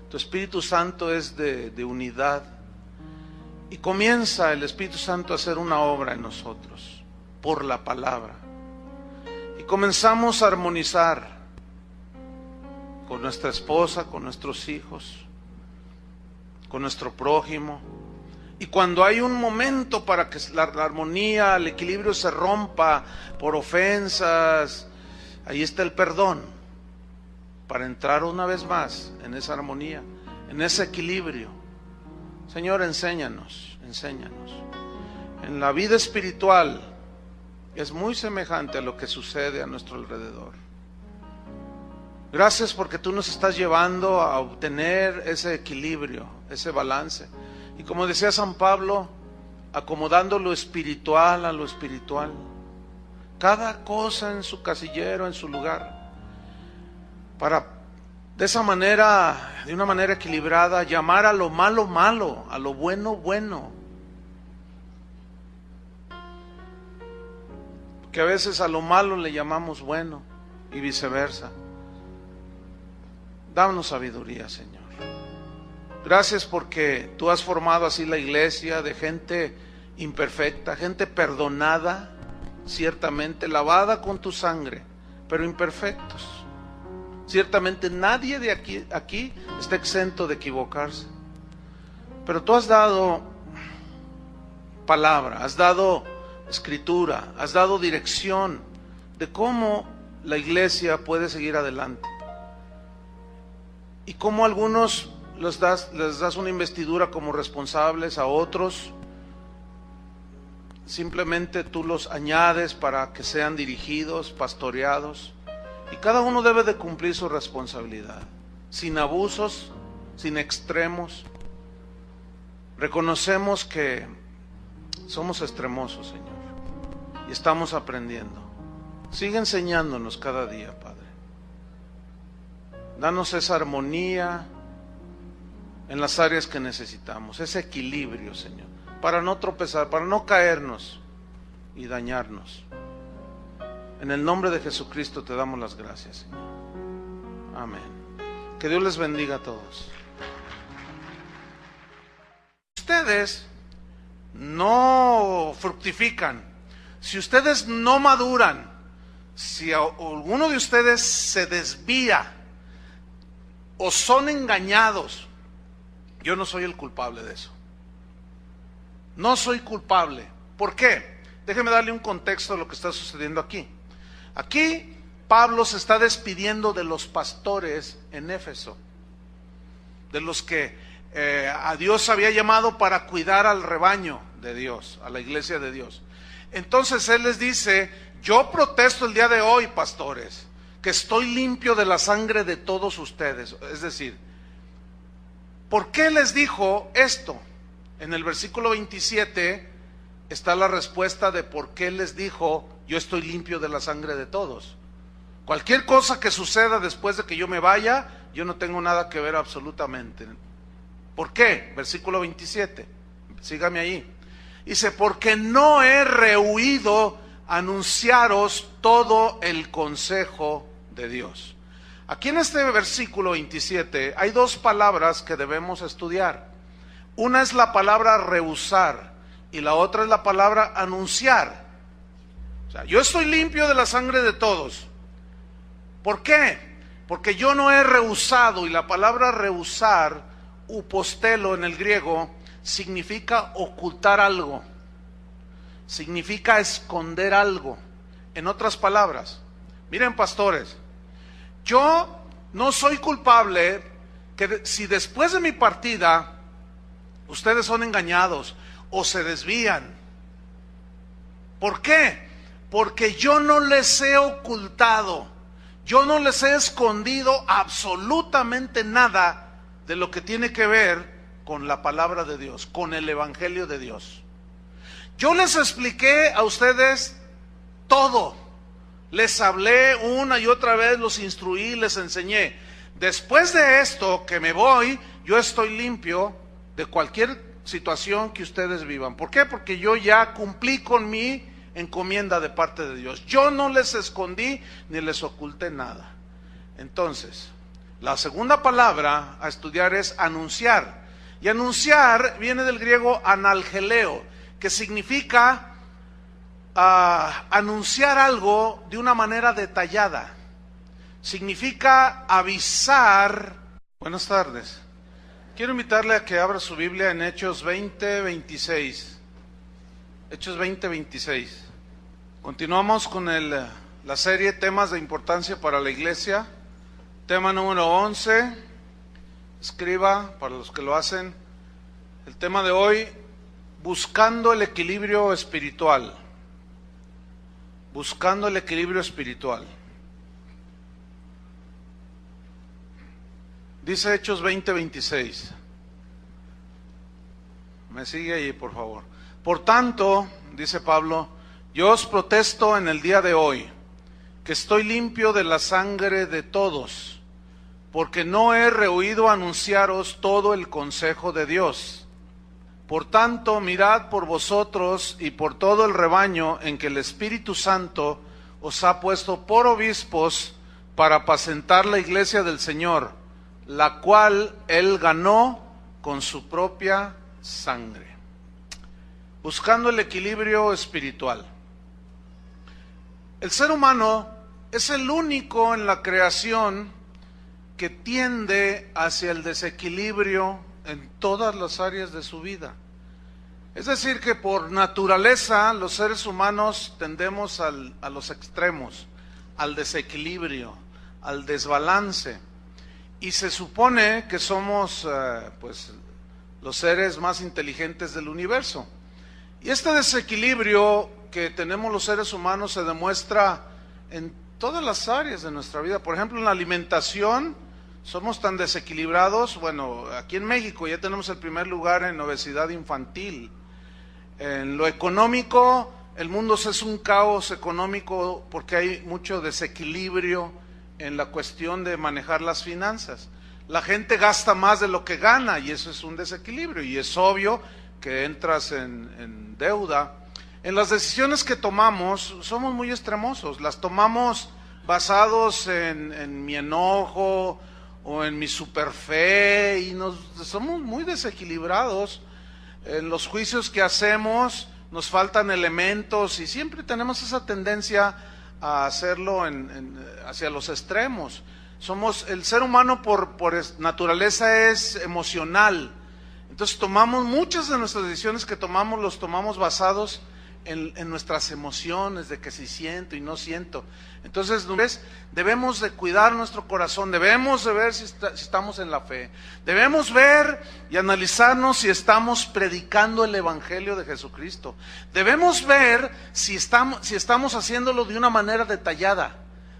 tu Espíritu Santo es de unidad, y comienza el Espíritu Santo a hacer una obra en nosotros por la palabra, y comenzamos a armonizar con nuestra esposa, con nuestros hijos, con nuestro prójimo. Y cuando hay un momento para que la armonía, el equilibrio se rompa por ofensas, ahí está el perdón, para entrar una vez más en esa armonía, en ese equilibrio. Señor, enséñanos. En la vida espiritual es muy semejante a lo que sucede a nuestro alrededor. Gracias porque tú nos estás llevando a obtener ese equilibrio, ese balance. Y como decía San Pablo, acomodando lo espiritual a lo espiritual. Cada cosa en su casillero, en su lugar. Para, de esa manera, de una manera equilibrada, llamar a lo malo, malo, a lo bueno, bueno. Que a veces a lo malo le llamamos bueno y viceversa. Danos sabiduría, Señor. Gracias porque tú has formado así la iglesia de gente imperfecta, gente perdonada, ciertamente lavada con tu sangre, pero imperfectos. Ciertamente nadie de aquí está exento de equivocarse. Pero tú has dado palabra, has dado escritura, has dado dirección de cómo la iglesia puede seguir adelante. Y cómo a algunos les das una investidura como responsables, a otros simplemente tú los añades para que sean dirigidos, pastoreados. Y cada uno debe de cumplir su responsabilidad, sin abusos, sin extremos. Reconocemos que somos extremosos, Señor, y estamos aprendiendo. Sigue enseñándonos cada día, Padre. Danos esa armonía en las áreas que necesitamos, ese equilibrio, Señor, para no tropezar, para no caernos y dañarnos. En el nombre de Jesucristo te damos las gracias, Señor. Amén. Que Dios les bendiga a todos. Ustedes no fructifican, si ustedes no maduran, si alguno de ustedes se desvía o son engañados, yo no soy el culpable de eso. No soy culpable. ¿Por qué? Déjeme darle un contexto de lo que está sucediendo aquí. Aquí Pablo se está despidiendo de los pastores en Éfeso. de los que a Dios había llamado para cuidar al rebaño de Dios, a la iglesia de Dios. Entonces Él les dice: yo protesto el día de hoy, pastores, que estoy limpio de la sangre de todos ustedes. Es decir, ¿por qué les dijo esto? En el versículo 27 está la respuesta de por qué les dijo: yo estoy limpio de la sangre de todos. Cualquier cosa que suceda después de que yo me vaya, yo no tengo nada que ver absolutamente. ¿Por qué? Versículo 27, sígame ahí. Dice: porque no he rehuido anunciaros todo el consejo de Dios. Aquí en este versículo 27 hay dos palabras que debemos estudiar. Una es la palabra rehusar y la otra es la palabra anunciar. O sea, yo estoy limpio de la sangre de todos. ¿Por qué? Porque yo no he rehusado, y la palabra rehusar, upostelo en el griego, significa ocultar algo, significa esconder algo. En otras palabras, miren, pastores, yo no soy culpable que si después de mi partida ustedes son engañados o se desvían. ¿Por qué? Porque yo no les he ocultado, yo no les he escondido absolutamente nada de lo que tiene que ver con la palabra de Dios, con el evangelio de Dios. Yo les expliqué a ustedes todo, les hablé una y otra vez, los instruí, les enseñé. Después de esto que me voy, yo estoy limpio de cualquier situación que ustedes vivan. ¿Por qué? Porque yo ya cumplí con mi encomienda de parte de Dios. Yo no les escondí ni les oculté nada. Entonces, la segunda palabra a estudiar es anunciar. Y anunciar viene del griego analgeleo, que significa anunciar algo de una manera detallada. Significa avisar. Buenas tardes. Quiero invitarle a que abra su Biblia en Hechos 20:26. Hechos 20:26. Continuamos con la serie Temas de Importancia para la Iglesia. Tema número 11. Escriba, para los que lo hacen, el tema de hoy: buscando el equilibrio espiritual. Buscando el equilibrio espiritual. Dice Hechos 20:26. Me sigue ahí, por favor. Por tanto, dice Pablo, yo os protesto en el día de hoy, que estoy limpio de la sangre de todos, porque no he rehuido anunciaros todo el consejo de Dios. Por tanto, mirad por vosotros y por todo el rebaño en que el Espíritu Santo os ha puesto por obispos para apacentar la iglesia del Señor, la cual Él ganó con su propia sangre. Buscando el equilibrio espiritual. El ser humano es el único en la creación que tiende hacia el desequilibrio en todas las áreas de su vida. Es decir, que por naturaleza los seres humanos tendemos a los extremos, al desequilibrio, al desbalance. Y se supone que somos los seres más inteligentes del universo. Y este desequilibrio que tenemos los seres humanos se demuestra en todas las áreas de nuestra vida. Por ejemplo, en la alimentación somos tan desequilibrados. Bueno, aquí en México ya tenemos el primer lugar en obesidad infantil. En lo económico, el mundo es un caos económico porque hay mucho desequilibrio en la cuestión de manejar las finanzas. La gente gasta más de lo que gana y eso es un desequilibrio, y es obvio que entras en deuda. En las decisiones que tomamos somos muy extremosos, las tomamos basados en mi enojo o en mi superfe, y somos muy desequilibrados. En los juicios que hacemos nos faltan elementos y siempre tenemos esa tendencia a hacerlo hacia los extremos. El ser humano por naturaleza es emocional. Entonces tomamos muchas de nuestras decisiones que tomamos, los tomamos basados en nuestras emociones, de que si siento y no siento. Entonces, ¿ves? Debemos de cuidar nuestro corazón, debemos de ver si estamos en la fe, debemos ver y analizarnos si estamos predicando el Evangelio de Jesucristo, debemos ver si estamos haciéndolo de una manera detallada,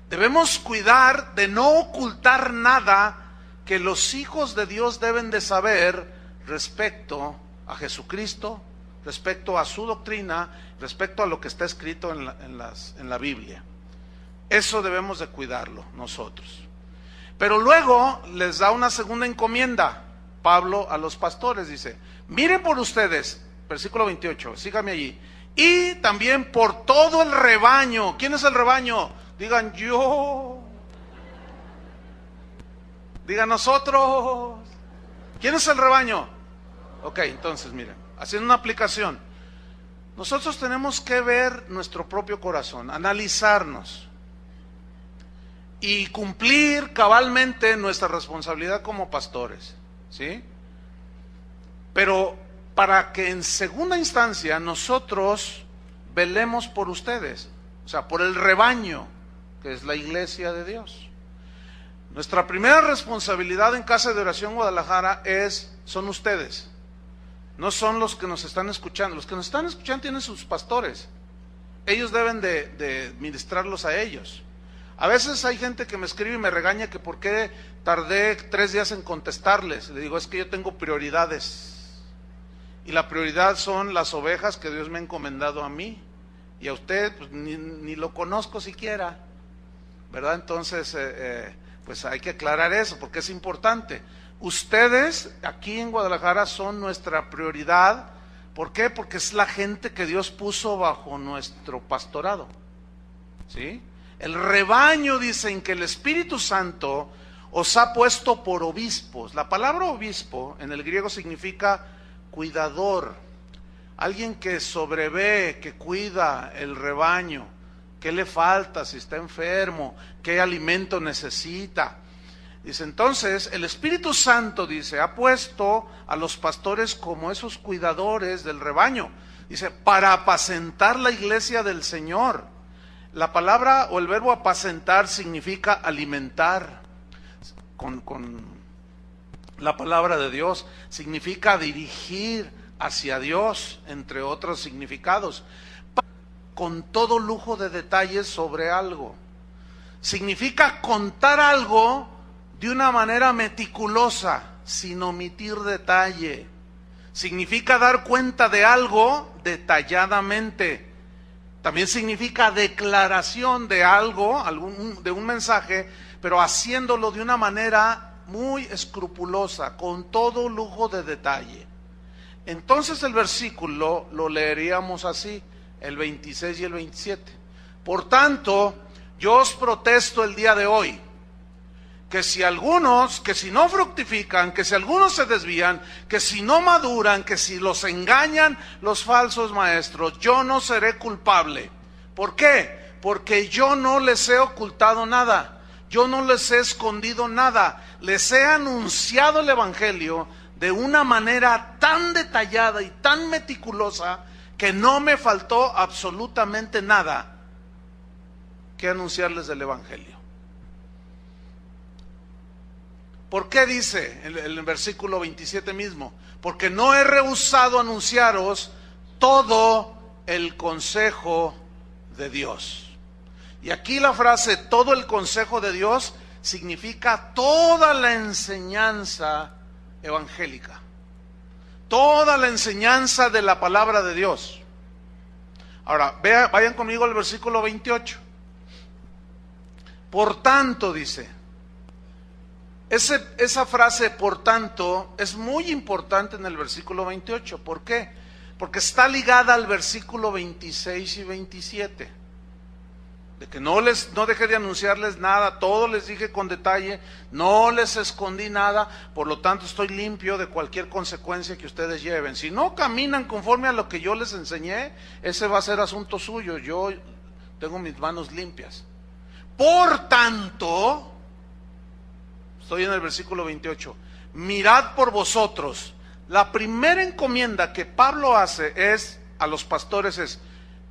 debemos cuidar de no ocultar nada que los hijos de Dios deben de saber respecto a Jesucristo, respecto a su doctrina, respecto a lo que está escrito en la Biblia. Eso debemos de cuidarlo nosotros. Pero luego les da una segunda encomienda, Pablo a los pastores, dice, miren por ustedes, versículo 28, síganme allí, y también por todo el rebaño. ¿Quién es el rebaño? Digan yo, digan nosotros. ¿Quién es el rebaño? Ok, entonces miren, haciendo una aplicación, nosotros tenemos que ver nuestro propio corazón, analizarnos y cumplir cabalmente nuestra responsabilidad como pastores, ¿sí? Pero para que en segunda instancia nosotros velemos por ustedes, o sea, por el rebaño, que es la iglesia de Dios. Nuestra primera responsabilidad en Casa de Oración Guadalajara son ustedes, no son los que nos están escuchando. Los que nos están escuchando tienen sus pastores, ellos deben de ministrarlos a ellos. A veces hay gente que me escribe y me regaña que por qué tardé 3 días en contestarles. Le digo, es que yo tengo prioridades, y la prioridad son las ovejas que Dios me ha encomendado a mí, y a usted pues, ni lo conozco siquiera, ¿verdad? Entonces pues hay que aclarar eso porque es importante. Ustedes aquí en Guadalajara son nuestra prioridad. ¿Por qué? Porque es la gente que Dios puso bajo nuestro pastorado, ¿sí? El rebaño, dicen que el Espíritu Santo os ha puesto por obispos. La palabra obispo en el griego significa cuidador, alguien que sobrevé, que cuida el rebaño, qué le falta, si está enfermo, qué alimento necesita. Dice, entonces, el Espíritu Santo, dice, ha puesto a los pastores como esos cuidadores del rebaño. Dice, para apacentar la iglesia del Señor. La palabra o el verbo apacentar significa alimentar. Con la palabra de Dios significa dirigir hacia Dios, entre otros significados. Con todo lujo de detalles sobre algo. Significa contar algo de una manera meticulosa, sin omitir detalle. Significa dar cuenta de algo detalladamente. También significa declaración de algo, de un mensaje, pero haciéndolo de una manera muy escrupulosa, con todo lujo de detalle. Entonces el versículo lo leeríamos así, el 26 y el 27. Por tanto, yo os protesto el día de hoy, que si no fructifican, que si algunos se desvían, que si no maduran, que si los engañan los falsos maestros, yo no seré culpable. ¿Por qué? Porque yo no les he ocultado nada, yo no les he escondido nada, les he anunciado el Evangelio de una manera tan detallada y tan meticulosa que no me faltó absolutamente nada que anunciarles del Evangelio. ¿Por qué dice el versículo 27 mismo? Porque no he rehusado anunciaros todo el consejo de Dios. Y aquí la frase todo el consejo de Dios significa toda la enseñanza evangélica, toda la enseñanza de la palabra de Dios. Ahora, vayan conmigo al versículo 28. Por tanto, dice, esa frase, por tanto, es muy importante en el versículo 28. ¿Por qué? Porque está ligada al versículo 26 y 27. De que no dejé de anunciarles nada, todo les dije con detalle, no les escondí nada, por lo tanto estoy limpio de cualquier consecuencia que ustedes lleven. Si no caminan conforme a lo que yo les enseñé, ese va a ser asunto suyo, yo tengo mis manos limpias. Por tanto, estoy en el versículo 28, mirad por vosotros. La primera encomienda que Pablo hace a los pastores es,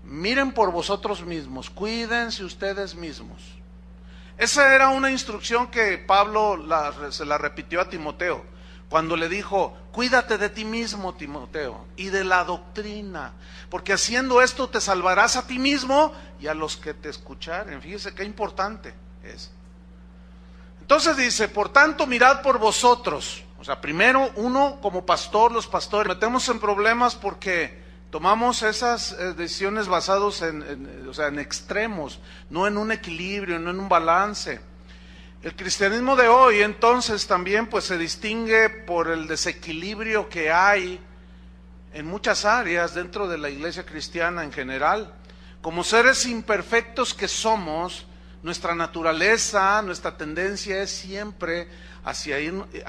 miren por vosotros mismos, cuídense ustedes mismos. Esa era una instrucción que Pablo se la repitió a Timoteo, cuando le dijo, cuídate de ti mismo, Timoteo, y de la doctrina, porque haciendo esto te salvarás a ti mismo y a los que te escucharen. Fíjese qué importante es. Entonces dice, por tanto mirad por vosotros. O sea, primero uno como pastor, los pastores, metemos en problemas porque tomamos esas decisiones basadas en extremos, no en un equilibrio, no en un balance. El cristianismo de hoy entonces también pues se distingue por el desequilibrio que hay en muchas áreas dentro de la iglesia cristiana en general. Como seres imperfectos que somos, nuestra naturaleza, nuestra tendencia es siempre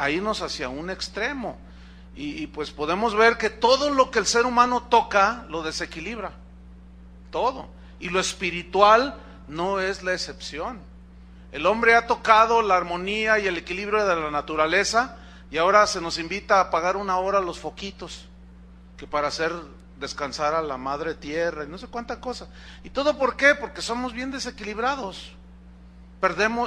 irnos hacia un extremo. Y pues podemos ver que todo lo que el ser humano toca lo desequilibra, todo. Y lo espiritual no es la excepción. El hombre ha tocado la armonía y el equilibrio de la naturaleza y ahora se nos invita a apagar una hora los foquitos, que para hacer descansar a la madre tierra y no sé cuánta cosa. ¿Y todo por qué? Porque somos bien desequilibrados.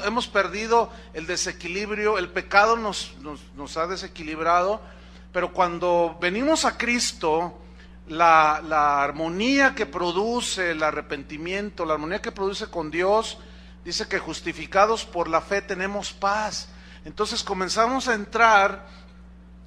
Hemos perdido el desequilibrio, el pecado nos ha desequilibrado, pero cuando venimos a Cristo, la armonía que produce el arrepentimiento, la armonía que produce con Dios, dice que justificados por la fe tenemos paz. Entonces comenzamos a entrar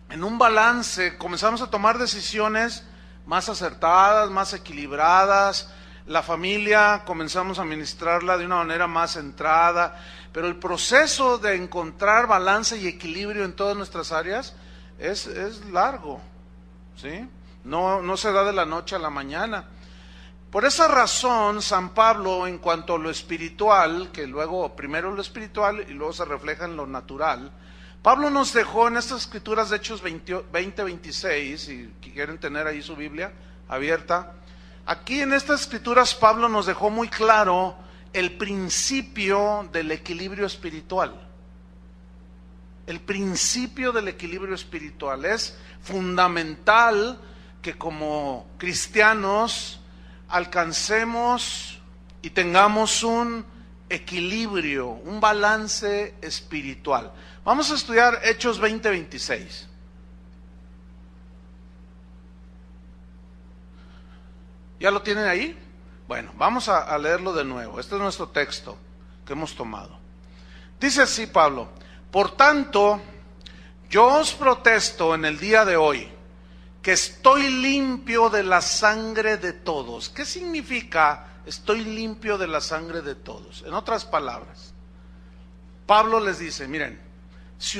en un balance, comenzamos a tomar decisiones más acertadas, más equilibradas. La familia comenzamos a administrarla de una manera más centrada, pero el proceso de encontrar balance y equilibrio en todas nuestras áreas es largo, ¿sí? No se da de la noche a la mañana. Por esa razón, San Pablo, en cuanto a lo espiritual, que luego primero lo espiritual y luego se refleja en lo natural, Pablo nos dejó en estas escrituras de Hechos 20:26, si quieren tener ahí su Biblia abierta. Aquí en estas escrituras Pablo nos dejó muy claro el principio del equilibrio espiritual. El principio del equilibrio espiritual es fundamental que como cristianos alcancemos y tengamos un equilibrio, un balance espiritual. Vamos a estudiar Hechos 20:26. ¿Ya lo tienen ahí? Bueno, vamos a leerlo de nuevo. Este es nuestro texto que hemos tomado. Dice así Pablo: por tanto, yo os protesto en el día de hoy que estoy limpio de la sangre de todos. ¿Qué significa estoy limpio de la sangre de todos? En otras palabras, Pablo les dice, miren, si